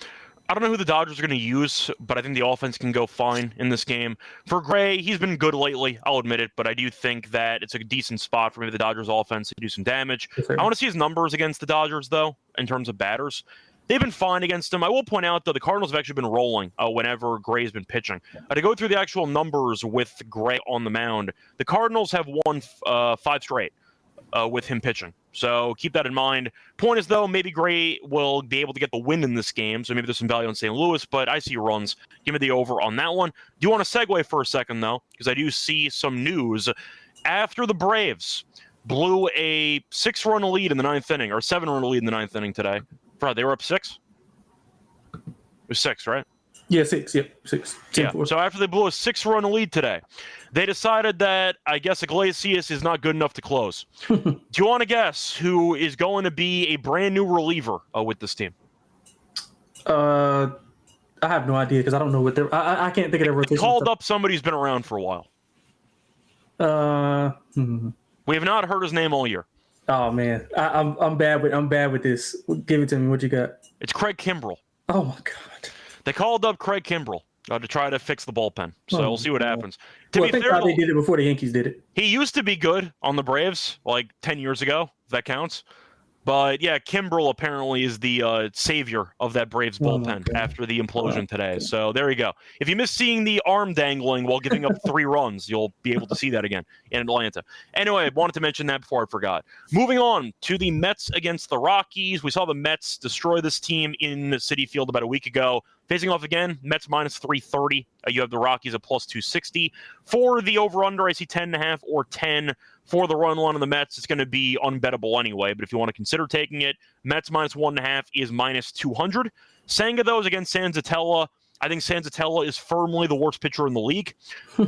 S1: I don't know who the Dodgers are going to use, but I think the offense can go fine in this game. For Gray, he's been good lately, I'll admit it, but I do think that it's a decent spot for maybe the Dodgers offense to do some damage.
S2: Yes,
S1: I want to see his numbers against the Dodgers, though, in terms of batters. They've been fine against him. I will point out, though, the Cardinals have actually been rolling whenever Gray's been pitching. To go through the actual numbers with Gray on the mound, the Cardinals have won 5 straight with him pitching. So keep that in mind. Point is, though, maybe Gray will be able to get the win in this game, so maybe there's some value on St. Louis, but I see runs. Give me the over on that one. Do you want to segue for a second, though? Because I do see some news. After the Braves blew a 6-run lead in the 9th inning, or 7-run lead in the 9th inning today. They were up 6? It was 6, right?
S2: Yeah, 6. Yep, 6. 10,
S1: yeah. So after they blew a 6-run lead today, they decided that, I guess, Iglesias is not good enough to close. Do you want to guess who is going to be a brand new reliever with this team?
S2: I have no idea because I don't know what they're. I can't think of their rotation.
S1: Called up somebody who's been around for a while. We have not heard his name all year.
S2: Oh man, I'm bad with this. Give it to me. What you got?
S1: It's Craig Kimbrell.
S2: Oh my god.
S1: They called up Craig Kimbrell to try to fix the bullpen. So we'll see what happens.
S2: To be fair, they did it before the Yankees did it.
S1: He used to be good on the Braves like 10 years ago, if that counts. But yeah, Kimbrell apparently is the savior of that Braves bullpen after the implosion today. So there you go. If you miss seeing the arm dangling while giving up 3 runs, you'll be able to see that again in Atlanta. Anyway, I wanted to mention that before I forgot. Moving on to the Mets against the Rockies. We saw the Mets destroy this team in Citi Field about a week ago. Facing off again, Mets minus 330. You have the Rockies at plus 260. For the over-under, I see 10.5 or 10. For the run line on the Mets, it's going to be unbettable anyway. But if you want to consider taking it, Mets minus 1.5 is minus 200. Senga, though, is against Senzatella. I think Senzatella is firmly the worst pitcher in the league.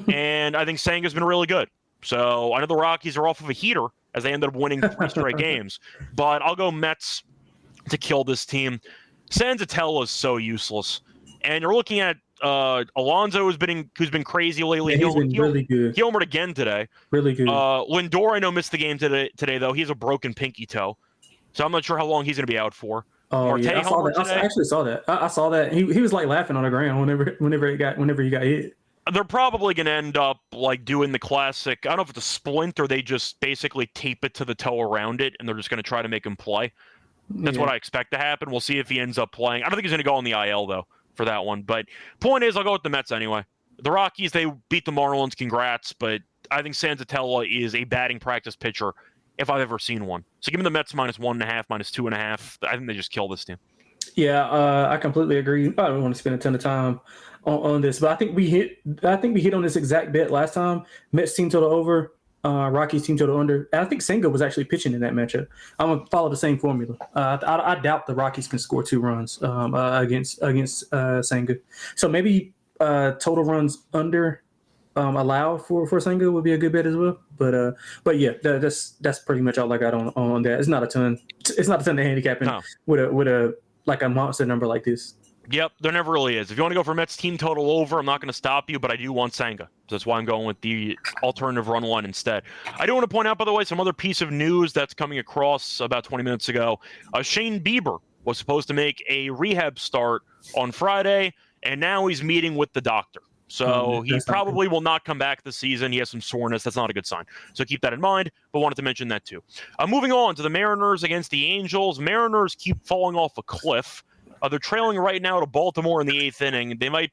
S1: And I think Senga's been really good. So I know the Rockies are off of a heater as they ended up winning 3 straight games. But I'll go Mets to kill this team. Senzatella is so useless. And you're looking at Alonso, who's been crazy lately.
S2: Yeah, he's been really good.
S1: He homered again today.
S2: Really good.
S1: Lindor, I know, missed the game today, though. He has a broken pinky toe. So I'm not sure how long he's going to be out for.
S2: Oh, yeah, I saw that. I actually saw that. I saw that. He was like laughing on the ground whenever he got hit.
S1: They're probably going to end up like doing the classic. I don't know if it's a splint or they just basically tape it to the toe around it, and they're just going to try to make him play. That's what I expect to happen. We'll see if he ends up playing. I don't think he's going to go on the IL, though, for that one. But point is, I'll go with the Mets anyway. The Rockies, they beat the Marlins. Congrats. But I think Senzatella is a batting practice pitcher if I've ever seen one. So give me the Mets -1.5, -2.5. I think they just kill this team.
S2: Yeah, I completely agree. I don't want to spend a ton of time on this, but I think we hit on this exact bet last time. Mets team total over, Rockies team total under. And I think Senga was actually pitching in that matchup. I'm gonna follow the same formula. I doubt the Rockies can score 2 runs against Senga. So maybe total runs under allowed for Senga would be a good bet as well. But yeah, that's pretty much all I got on that. It's not a ton. It's not a ton of handicapping with a like a monster number like this.
S1: Yep, there never really is. If you want to go for Mets team total over, I'm not going to stop you, but I do want Senga. So that's why I'm going with the alternative run line instead. I do want to point out, by the way, some other piece of news that's coming across about 20 minutes ago. Shane Bieber was supposed to make a rehab start on Friday, and now he's meeting with the doctor. So he probably will not come back this season. He has some soreness. That's not a good sign. So keep that in mind, but wanted to mention that too. Moving on to the Mariners against the Angels. Mariners keep falling off a cliff. They're trailing right now to Baltimore in the 8th inning. They're on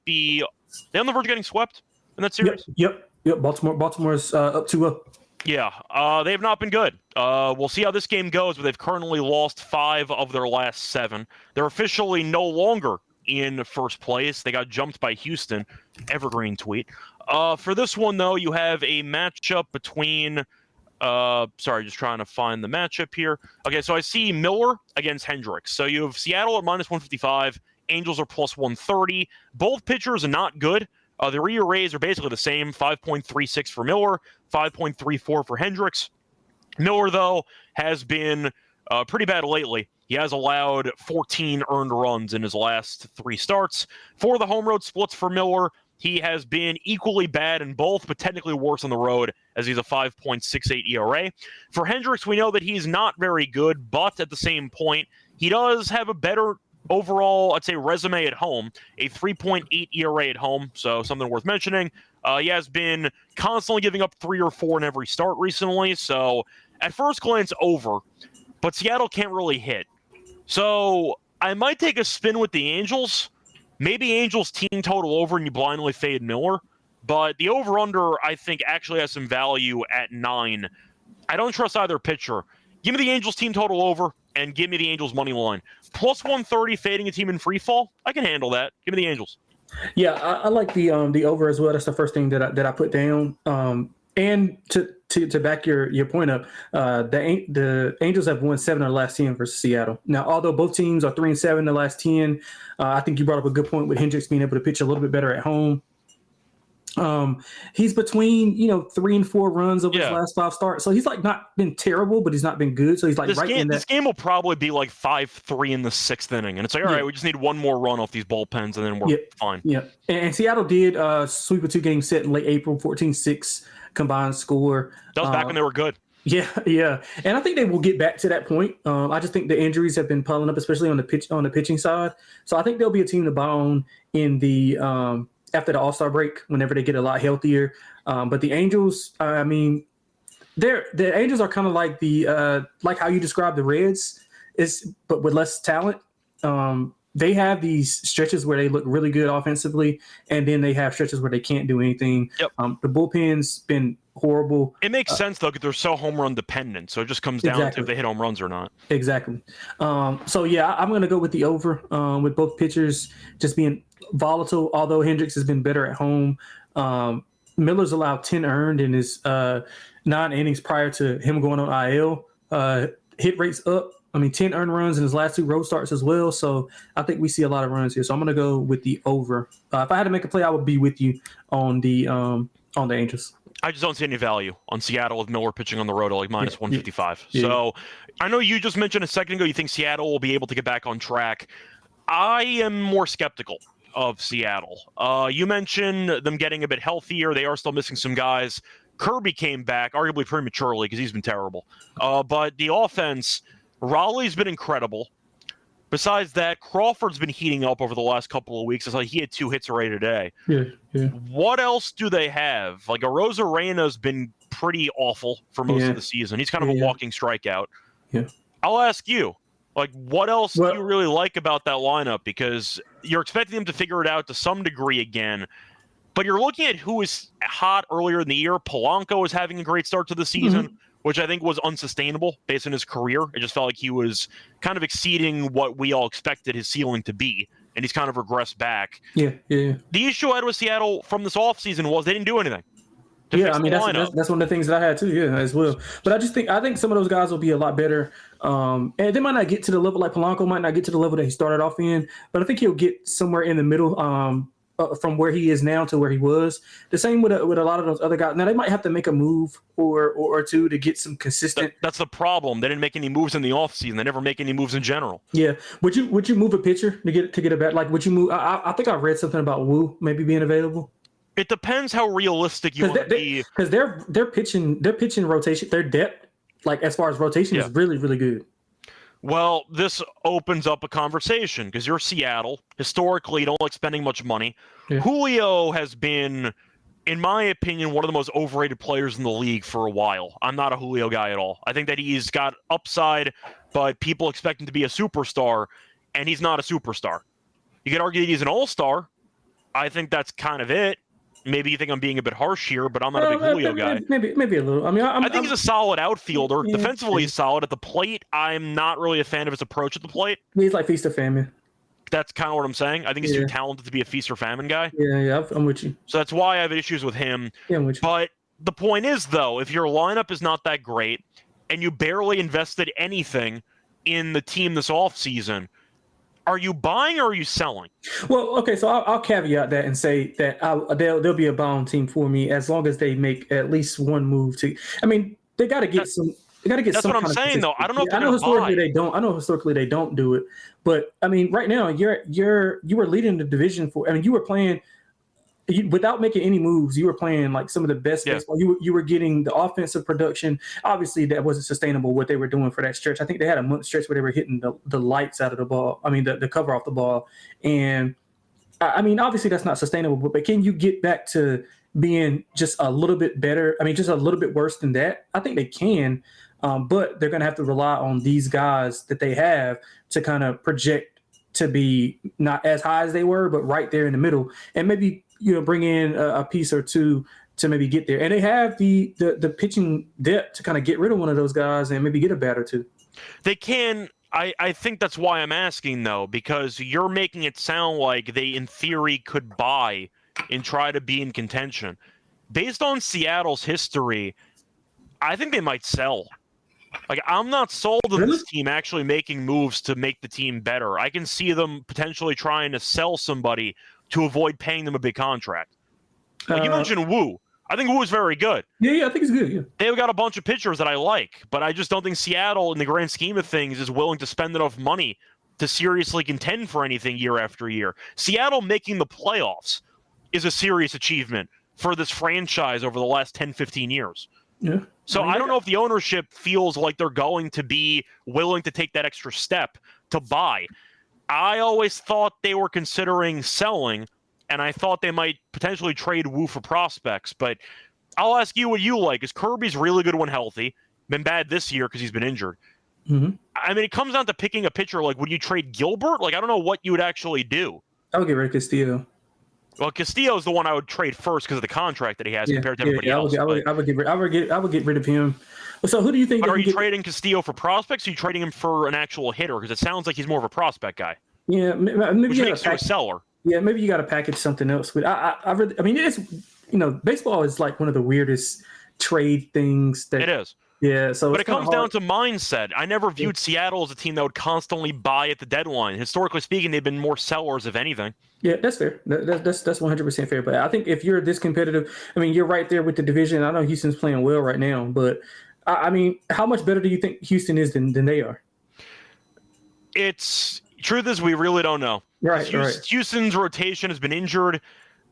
S1: the verge of getting swept in that series.
S2: Yep. Baltimore's up 2-0.
S1: Yeah, they have not been good. We'll see how this game goes, but they've currently lost 5 of their last 7. They're officially no longer in first place. They got jumped by Houston. Evergreen tweet. For this one, though, you have a matchup between just trying to find the matchup here. Okay, so I see Miller against Hendricks. So you have Seattle at -155. Angels are +130. Both pitchers are not good. Their ERAs are basically the same, 5.36 for Miller, 5.34 for Hendricks. Miller, though, has been pretty bad lately. He has allowed 14 earned runs in his last 3 starts. For the home road splits for Miller, he has been equally bad in both, but technically worse on the road, as he's a 5.68 ERA. For Hendricks, we know that he's not very good, but at the same point, he does have a better overall, I'd say, resume at home, a 3.8 ERA at home, so something worth mentioning. He has been constantly giving up 3 or 4 in every start recently, so at first glance, over, but Seattle can't really hit. So I might take a spin with the Angels. Maybe Angels team total over and you blindly fade Miller. But the over-under, I think, actually has some value at 9. I don't trust either pitcher. Give me the Angels team total over and give me the Angels money line. +130 fading a team in free fall. I can handle that. Give me the Angels.
S2: Yeah, I like the over as well. That's the first thing that I put down. And to back your point up, the Angels have won 7 of the last 10 versus Seattle. Now, although both teams are 3-7 in the last 10, I think you brought up a good point with Hendricks being able to pitch a little bit better at home. He's between 3 and 4 runs over his last 5 starts, so he's like not been terrible, but he's not been good. So he's like
S1: this game will probably be like 5-3 in the 6th inning, and it's like, all right, we just need one more run off these bullpens, and then we're fine.
S2: Yeah, and Seattle did sweep a 2-game set in late April, 14-6 combined score.
S1: That was back when they were good.
S2: Yeah, and I think they will get back to that point. I just think the injuries have been piling up, especially on the pitching side. So I think they'll be a team to buy on in the after the All-Star break, whenever they get a lot healthier. But the Angels, the Angels are kind of like like how you described the Reds, but with less talent. They have these stretches where they look really good offensively, and then they have stretches where they can't do anything.
S1: Yep.
S2: The bullpen's been horrible.
S1: It makes sense, though, because they're so home run dependent. So it just comes down to if they hit home runs or not.
S2: Exactly. So, yeah, I'm going to go with the over with both pitchers just being volatile, although Hendricks has been better at home. Miller's allowed 10 earned in his 9 innings prior to him going on IL. Hit rate's up. 10 earned runs in his last 2 road starts as well. So I think we see a lot of runs here. So I'm going to go with the over. If I had to make a play, I would be with you on the Angels.
S1: I just don't see any value on Seattle with Miller pitching on the road at like -155.
S2: Yeah.
S1: So I know you just mentioned a second ago you think Seattle will be able to get back on track. I am more skeptical of Seattle. You mentioned them getting a bit healthier. They are still missing some guys. Kirby came back, arguably prematurely because he's been terrible. But the offense, Raleigh's been incredible. Besides that, Crawford's been heating up over the last couple of weeks. It's like he had 2 hits already today.
S2: Yeah.
S1: What else do they have? Like, Arozarena been pretty awful for most of the season. He's kind of a walking strikeout.
S2: Yeah.
S1: I'll ask you, like, what else do you really like about that lineup? Because you're expecting them to figure it out to some degree again. But you're looking at who was hot earlier in the year. Polanco was having a great start to the season, which I think was unsustainable based on his career. It just felt like he was kind of exceeding what we all expected his ceiling to be, and he's kind of regressed back.
S2: Yeah.
S1: The issue I had with Seattle from this offseason was they didn't do anything.
S2: Yeah, I mean that's one of the things that I had too, as well. But I think some of those guys will be a lot better, and they might not get to the level like Polanco might not get to the level that he started off in, but I think he'll get somewhere in the middle from where he is now to where he was. The same with a lot of those other guys. Now they might have to make a move or two to get some consistent.
S1: That's the problem. They didn't make any moves in the offseason. They never make any moves in general.
S2: Yeah, would you move a pitcher to get a bat? Like would you move? I think I read something about Wu maybe being available.
S1: It depends how realistic you want to be.
S2: Because their pitching rotation, their depth, like as far as rotation, is really, really good.
S1: Well, this opens up a conversation because you're Seattle. Historically, you don't like spending much money. Yeah. Julio has been, in my opinion, one of the most overrated players in the league for a while. I'm not a Julio guy at all. I think that he's got upside, but people expect him to be a superstar, and he's not a superstar. You could argue that he's an all-star. I think that's kind of it. Maybe you think I'm being a bit harsh here, but I'm not a big Julio guy.
S2: Maybe a little. I mean, I think
S1: he's a solid outfielder. Defensively, he's solid. At the plate, I'm not really a fan of his approach at the plate.
S2: He's like feast or famine.
S1: That's kind of what I'm saying. I think he's too talented to be a feast or famine guy.
S2: Yeah, I'm with you.
S1: So that's why I have issues with him.
S2: Yeah, I'm with you.
S1: But the point is, though, if your lineup is not that great and you barely invested anything in the team this offseason, are you buying or are you selling?
S2: Well, okay, so I'll caveat that and say that they'll be a buying team for me as long as they make at least one move to. I mean, they got to get some. They got to get.
S1: That's
S2: some
S1: what I'm saying, though. I don't know if they're
S2: going to buy. I know historically they don't do it, but I mean, right now you were leading the division for. I mean, you were playing. Without making any moves, you were playing like some of the best baseball. You were getting the offensive production. Obviously, that wasn't sustainable what they were doing for that stretch. I think they had a month stretch where they were hitting the lights out of the ball. I mean, the cover off the ball. And I mean, obviously, that's not sustainable. But can you get back to being just a little bit better? I mean, just a little bit worse than that? I think they can, but they're going to have to rely on these guys that they have to kind of project to be not as high as they were, but right there in the middle, and maybe bring in a piece or two to maybe get there. And they have the pitching depth to kind of get rid of one of those guys and maybe get a bat or two.
S1: They can. I think that's why I'm asking, though, because you're making it sound like they, in theory, could buy and try to be in contention. Based on Seattle's history, I think they might sell. Like, I'm not sold on this team actually making moves to make the team better. I can see them potentially trying to sell somebody to avoid paying them a big contract. Like you mentioned Wu. I think Wu is very good.
S2: Yeah, I think he's good, yeah.
S1: They've got a bunch of pitchers that I like, but I just don't think Seattle, in the grand scheme of things, is willing to spend enough money to seriously contend for anything year after year. Seattle making the playoffs is a serious achievement for this franchise over the last 10, 15 years.
S2: Yeah.
S1: So I don't know if the ownership feels like they're going to be willing to take that extra step to buy. I always thought they were considering selling, and I thought they might potentially trade Wu for prospects. But I'll ask you what you like. Is Kirby's really good when healthy? Been bad this year because he's been injured.
S2: Mm-hmm.
S1: I mean, it comes down to picking a pitcher. Like, would you trade Gilbert? Like, I don't know what you would actually do.
S2: I would get rid of Castillo.
S1: Well, Castillo is the one I would trade first because of the contract that he has compared to everybody else.
S2: I would get rid of him. So who do you think?
S1: But are you trading Castillo for prospects? Or are you trading him for an actual hitter? Because it sounds like he's more of a prospect guy.
S2: Yeah, maybe
S1: which makes you a seller.
S2: Yeah, maybe you got to package something else with. I mean, it's baseball is like one of the weirdest trade things that
S1: it is.
S2: Yeah, so
S1: but it comes down to mindset. I never viewed Seattle as a team that would constantly buy at the deadline. Historically speaking, they've been more sellers, if anything.
S2: Yeah, that's fair. That's 100% fair. But I think if you're this competitive, I mean, you're right there with the division. I know Houston's playing well right now, but I mean, how much better do you think Houston is than they are?
S1: Truth is, we really don't know.
S2: Right.
S1: Houston's rotation has been injured,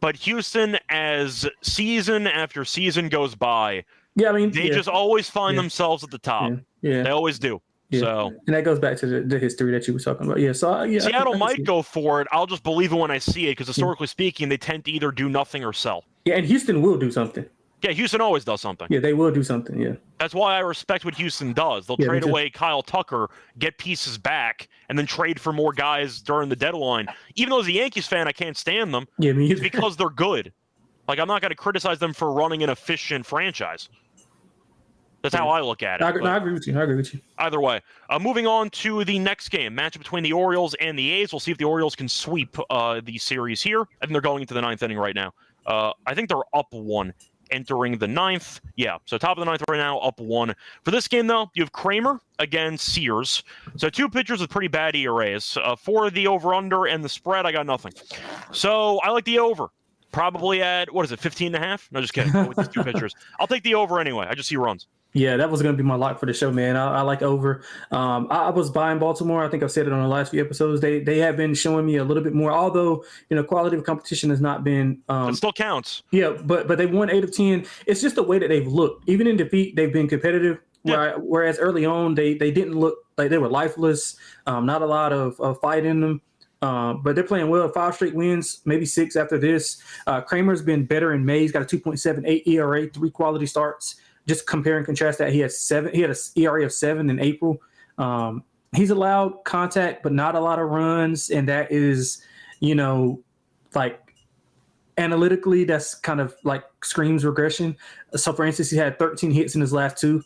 S1: but Houston, as season after season goes by,
S2: yeah, I mean,
S1: they just always find themselves at the top.
S2: Yeah.
S1: They always do.
S2: Yeah.
S1: So,
S2: and that goes back to the history that you were talking about. Yeah, so
S1: Seattle might go for it. I'll just believe it when I see it because historically speaking, they tend to either do nothing or sell.
S2: Yeah, and Houston will do something.
S1: Yeah, Houston always does something.
S2: Yeah, they will do something, yeah.
S1: That's why I respect what Houston does. They'll trade away Kyle Tucker, get pieces back, and then trade for more guys during the deadline. Even though as a Yankees fan, I can't stand them.
S2: Yeah,
S1: it's because they're good. Like, I'm not going to criticize them for running an efficient franchise. That's how I look at it.
S2: I agree with you.
S1: Either way. Moving on to the next game, matchup between the Orioles and the A's. We'll see if the Orioles can sweep the series here. I think they're going into the ninth inning right now. I think they're up 1 entering the ninth. Yeah, so top of the ninth right now, up 1. For this game, though, you have Kramer against Sears. So 2 pitchers with pretty bad ERAs. For the over-under and the spread, I got nothing. So I like the over. Probably at, 15.5? No, just kidding. With these 2 pitchers. I'll take the over anyway. I just see runs.
S2: Yeah, that was going to be my lock for the show, man. I like over. I was buying Baltimore. I think I've said it on the last few episodes. They have been showing me a little bit more, although, quality of competition has not been.
S1: It still counts.
S2: Yeah, but they won 8 of 10. It's just the way that they've looked. Even in defeat, they've been competitive. Yeah. Whereas early on, they didn't look like they were lifeless. Not a lot of fight in them. But they're playing well. 5 straight wins, maybe 6 after this. Kramer's been better in May. He's got a 2.78 ERA, 3 quality starts. Just compare and contrast that, he had an ERA of 7 in April. He's allowed contact, but not a lot of runs, and that is, like analytically, that's kind of like screams regression. So, for instance, he had 13 hits in his last 2,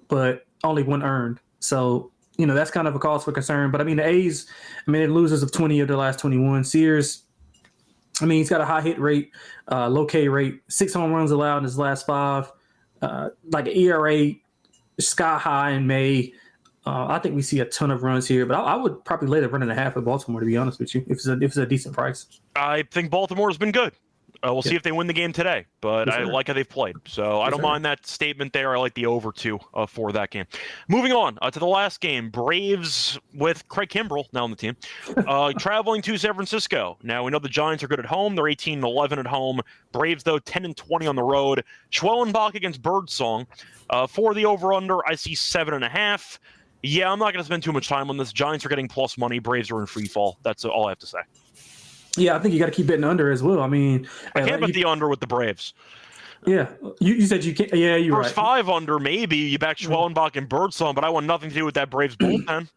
S2: but only 1 earned. So, that's kind of a cause for concern. But the A's, they're losers of 20 of their last 21. Sears, he's got a high hit rate, low K rate, 6 home runs allowed in his last 5. Like an ERA sky high in May. I think we see a ton of runs here, but I would probably lay the 1.5 at Baltimore, to be honest with you, if it's a decent price.
S1: I think Baltimore's been good. We'll see if they win the game today, but I like how they've played. So I don't mind that statement there. I like the over 2 for that game. Moving on to the last game, Braves with Craig Kimbrell now on the team, traveling to San Francisco. Now we know the Giants are good at home. They're 18-11 at home. Braves, though, 10-20 on the road. Schwellenbach against Birdsong. For the over-under, I see 7.5. Yeah, I'm not going to spend too much time on this. Giants are getting plus money. Braves are in free fall. That's all I have to say.
S2: Yeah, I think you got to keep betting under as well. I
S1: can't bet the under with the Braves.
S2: Yeah, you said you can't. Yeah, you're
S1: First
S2: right.
S1: 5 under, maybe. You back Schwellenbach and Birdsong, but I want nothing to do with that Braves bullpen.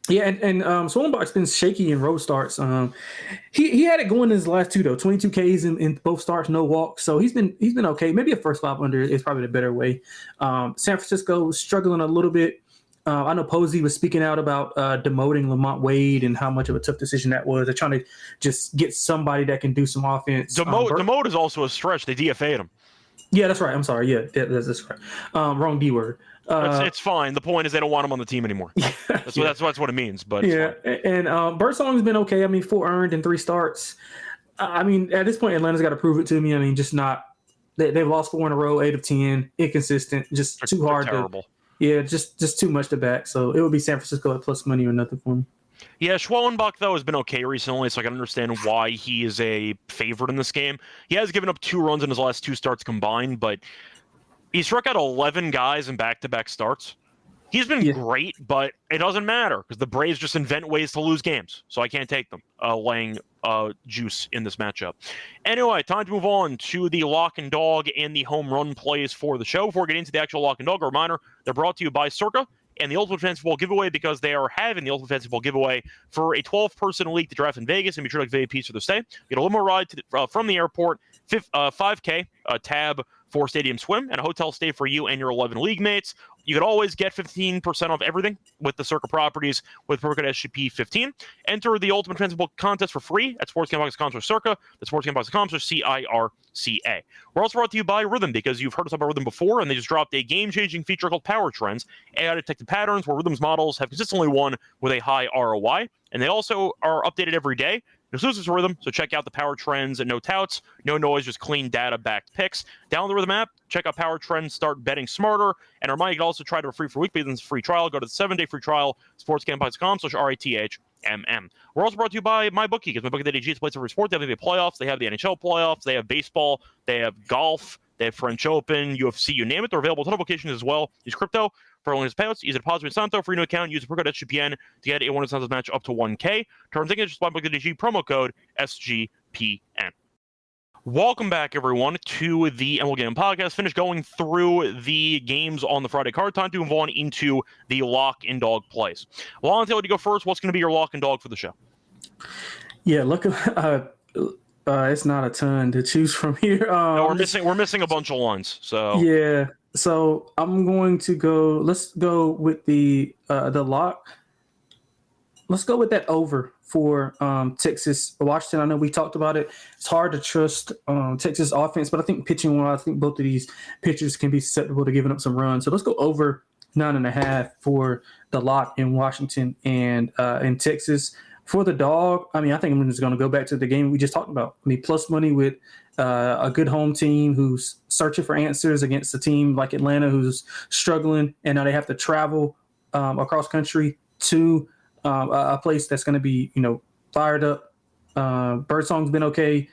S2: Yeah, and Schwellenbach's been shaky in road starts. He had it going in his last 2 though, 22 Ks in both starts, no walks. So he's been okay. Maybe a first 5 under is probably the better way. San Francisco struggling a little bit. I know Posey was speaking out about demoting Lamont Wade and how much of a tough decision that was. They're trying to just get somebody that can do some offense.
S1: Demote is also a stretch. They DFA'd him.
S2: Yeah, that's right. I'm sorry. Yeah, that's right. Wrong D word.
S1: It's fine. The point is they don't want him on the team anymore. That's what it means. But
S2: yeah, and Birdsong's been okay. 4 earned and 3 starts. At this point, Atlanta's got to prove it to me. Just not. They've lost 4 in a row, 8 of 10, inconsistent, just too hard.
S1: Terrible.
S2: Yeah, just too much to back. So it would be San Francisco at plus money or nothing for me.
S1: Yeah, Schwellenbach, though, has been okay recently, so I can understand why he is a favorite in this game. He has given up 2 runs in his last 2 starts combined, but he struck out 11 guys in back-to-back starts. He's been great, but it doesn't matter because the Braves just invent ways to lose games, so I can't take them laying juice in this matchup. Anyway, time to move on to the lock and dog and the home run plays for the show. Before we get into the actual lock and dog, a reminder, they're brought to you by Circa and the Ultimate Fantasy Ball giveaway because they are having the Ultimate Fantasy Ball giveaway for a 12-person league to draft in Vegas and be sure to like VIPs for their stay. Get a limo ride from the airport, 5K, a tab for Stadium Swim, and a hotel stay for you and your 11 league mates. You could always get 15% off everything with the Circa properties with promo code SGP15. Enter the Ultimate Fantasy Ball contest for free at sportsgamblingbox.com Circa. That's sportsgamblingbox.com CIRCA. We're also brought to you by Rhythm because you've heard us talk about Rhythm before, and they just dropped a game-changing feature called Power Trends, AI-detected patterns where Rhythm's models have consistently won with a high ROI, and they also are updated every day. Exclusive to Rhythm, so check out the Power Trends and no touts, no noise, just clean data-backed picks. Download the Rhythm app, check out Power Trends, start betting smarter, and remind you can also try it for free for a week, but it's a free trial. Go to the 7-day free trial, sportsgamblingbox.com/RATHMM. We're also brought to you by MyBookie, because MyBookie.ag is a place for every sport. They have the playoffs, they have the NHL playoffs, they have baseball, they have golf, they have French Open, UFC, you name it. They're available at ton of locations as well. Use crypto for only his payouts. Use a deposit in Santo for your new account. Use the promo code SGPN to get a 1 Santos match up to 1K. Terms and conditions apply. MyBookie.ag, promo code SGPN. Welcome back, everyone, to the MLB Gambling Podcast. Finished going through the games on the Friday card. Time to move on into the lock and dog plays. Well, I'll tell you to go first. What's going to be your lock and dog for the show?
S2: Yeah, look, It's not a ton to choose from here.
S1: No, we're missing a bunch of lines. So
S2: yeah. So I'm going to go. Let's go with the lock. Let's go with that over for Texas Washington. I know we talked about it. It's hard to trust Texas offense, but I think pitching well, I think both of these pitchers can be susceptible to giving up some runs. So let's go over 9.5 for the lock in Washington and in Texas. For the dog, I mean, I think I'm just going to go back to the game we just talked about. I mean, plus money with a good home team who's searching for answers against a team like Atlanta who's struggling, and now they have to travel across country to a place that's going to be, fired up. Birdsong's been okay.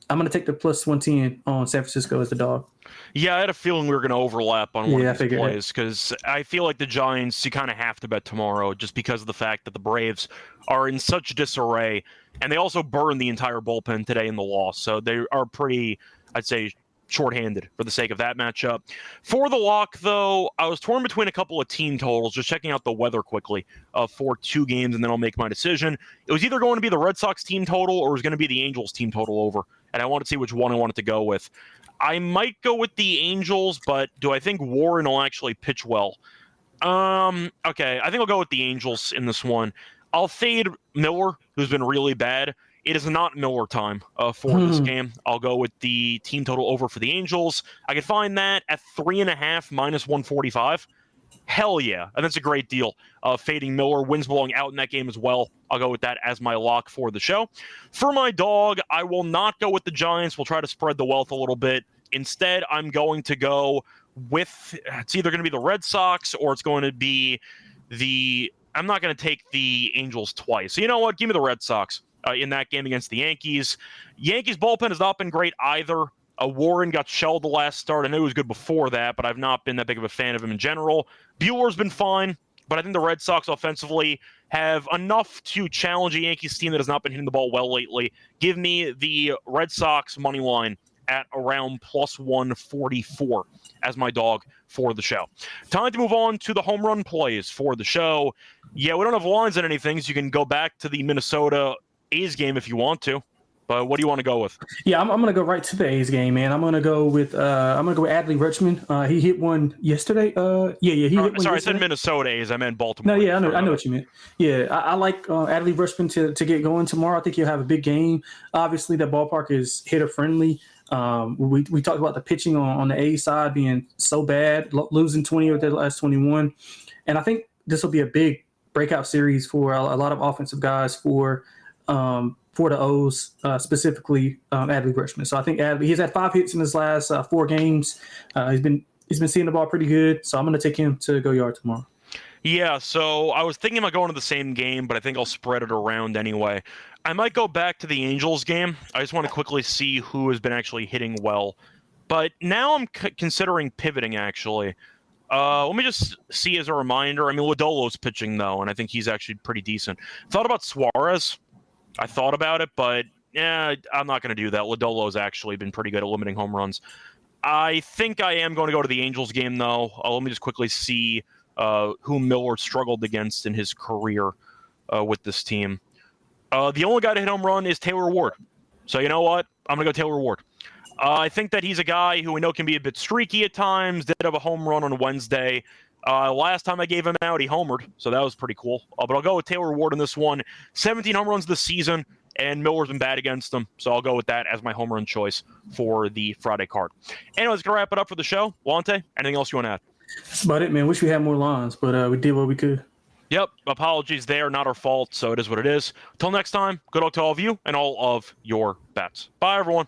S2: I'm going to take the plus 110 on San Francisco as the dog.
S1: Yeah, I had a feeling we were going to overlap on one of these plays because I feel like the Giants, you kind of have to bet tomorrow just because of the fact that the Braves are in such disarray, and they also burned the entire bullpen today in the loss. So they are pretty, I'd say, shorthanded for the sake of that matchup. For the lock, though, I was torn between a couple of team totals, just checking out the weather quickly for 2 games, and then I'll make my decision. It was either going to be the Red Sox team total or it was going to be the Angels team total over, and I wanted to see which one I wanted to go with. I might go with the Angels, but do I think Warren will actually pitch well? Okay, I think I'll go with the Angels in this one. I'll fade Miller, who's been really bad. It is not Miller time for this game. I'll go with the team total over for the Angels. I could find that at 3.5 minus 145. Hell yeah. And that's a great deal. Fading Miller, wins blowing out in that game as well. I'll go with that as my lock for the show. For my dog, I will not go with the Giants. We'll try to spread the wealth a little bit. Instead, I'm going to go with, it's either going to be the Red Sox or it's going to be I'm not going to take the Angels twice. So you know what? Give me the Red Sox in that game against the Yankees. Yankees bullpen has not been great either. Warren got shelled the last start. I know he was good before that, but I've not been that big of a fan of him in general. Bueller's been fine, but I think the Red Sox offensively have enough to challenge a Yankees team that has not been hitting the ball well lately. Give me the Red Sox money line at around plus 144 as my dog for the show. Time to move on to the home run plays for the show. Yeah, we don't have lines on anything, so you can go back to the Minnesota A's game if you want to. But what do you want to go with? Yeah,
S2: I'm going to go right to the A's game, man. I'm going to go with Adley Rutschman. He hit one yesterday. He hit one
S1: sorry,
S2: yesterday.
S1: I said Minnesota A's. I meant Baltimore.
S2: No, yeah, I know what you meant. Yeah, I like Adley Rutschman to get going tomorrow. I think he'll have a big game. Obviously, that ballpark is hitter friendly. We talked about the pitching on the A side being so bad, losing 20 of their last 21, and I think this will be a big breakout series for a lot of offensive guys for the O's, specifically Adley Rutschman. So I think he's had 5 hits in his last 4 games. He's been seeing the ball pretty good. So I'm going to take him to go yard tomorrow.
S1: Yeah, so I was thinking about going to the same game, but I think I'll spread it around anyway. I might go back to the Angels game. I just want to quickly see who has been actually hitting well. But now I'm considering pivoting, actually. Let me just see as a reminder. I mean, Lodolo's pitching, though, and I think he's actually pretty decent. Thought about Suarez. I thought about it, but I'm not going to do that. Lodolo's actually been pretty good at limiting home runs. I think I am going to go to the Angels game, though. Let me just quickly see who Miller struggled against in his career with this team. The only guy to hit home run is Taylor Ward. So you know what? I'm going to go Taylor Ward. I think that he's a guy who we know can be a bit streaky at times. Did have a home run on Wednesday. Last time I gave him out, he homered, so that was pretty cool. But I'll go with Taylor Ward in this one. 17 home runs this season, and Miller's been bad against him, so I'll go with that as my home run choice for the Friday card. Anyways, going to wrap it up for the show. Lonte, anything else you want to add?
S2: That's about it, man. Wish we had more lines, but we did what we could.
S1: Yep, apologies there, not our fault, so it is what it is. Till next time, good luck to all of you and all of your bets. Bye, everyone.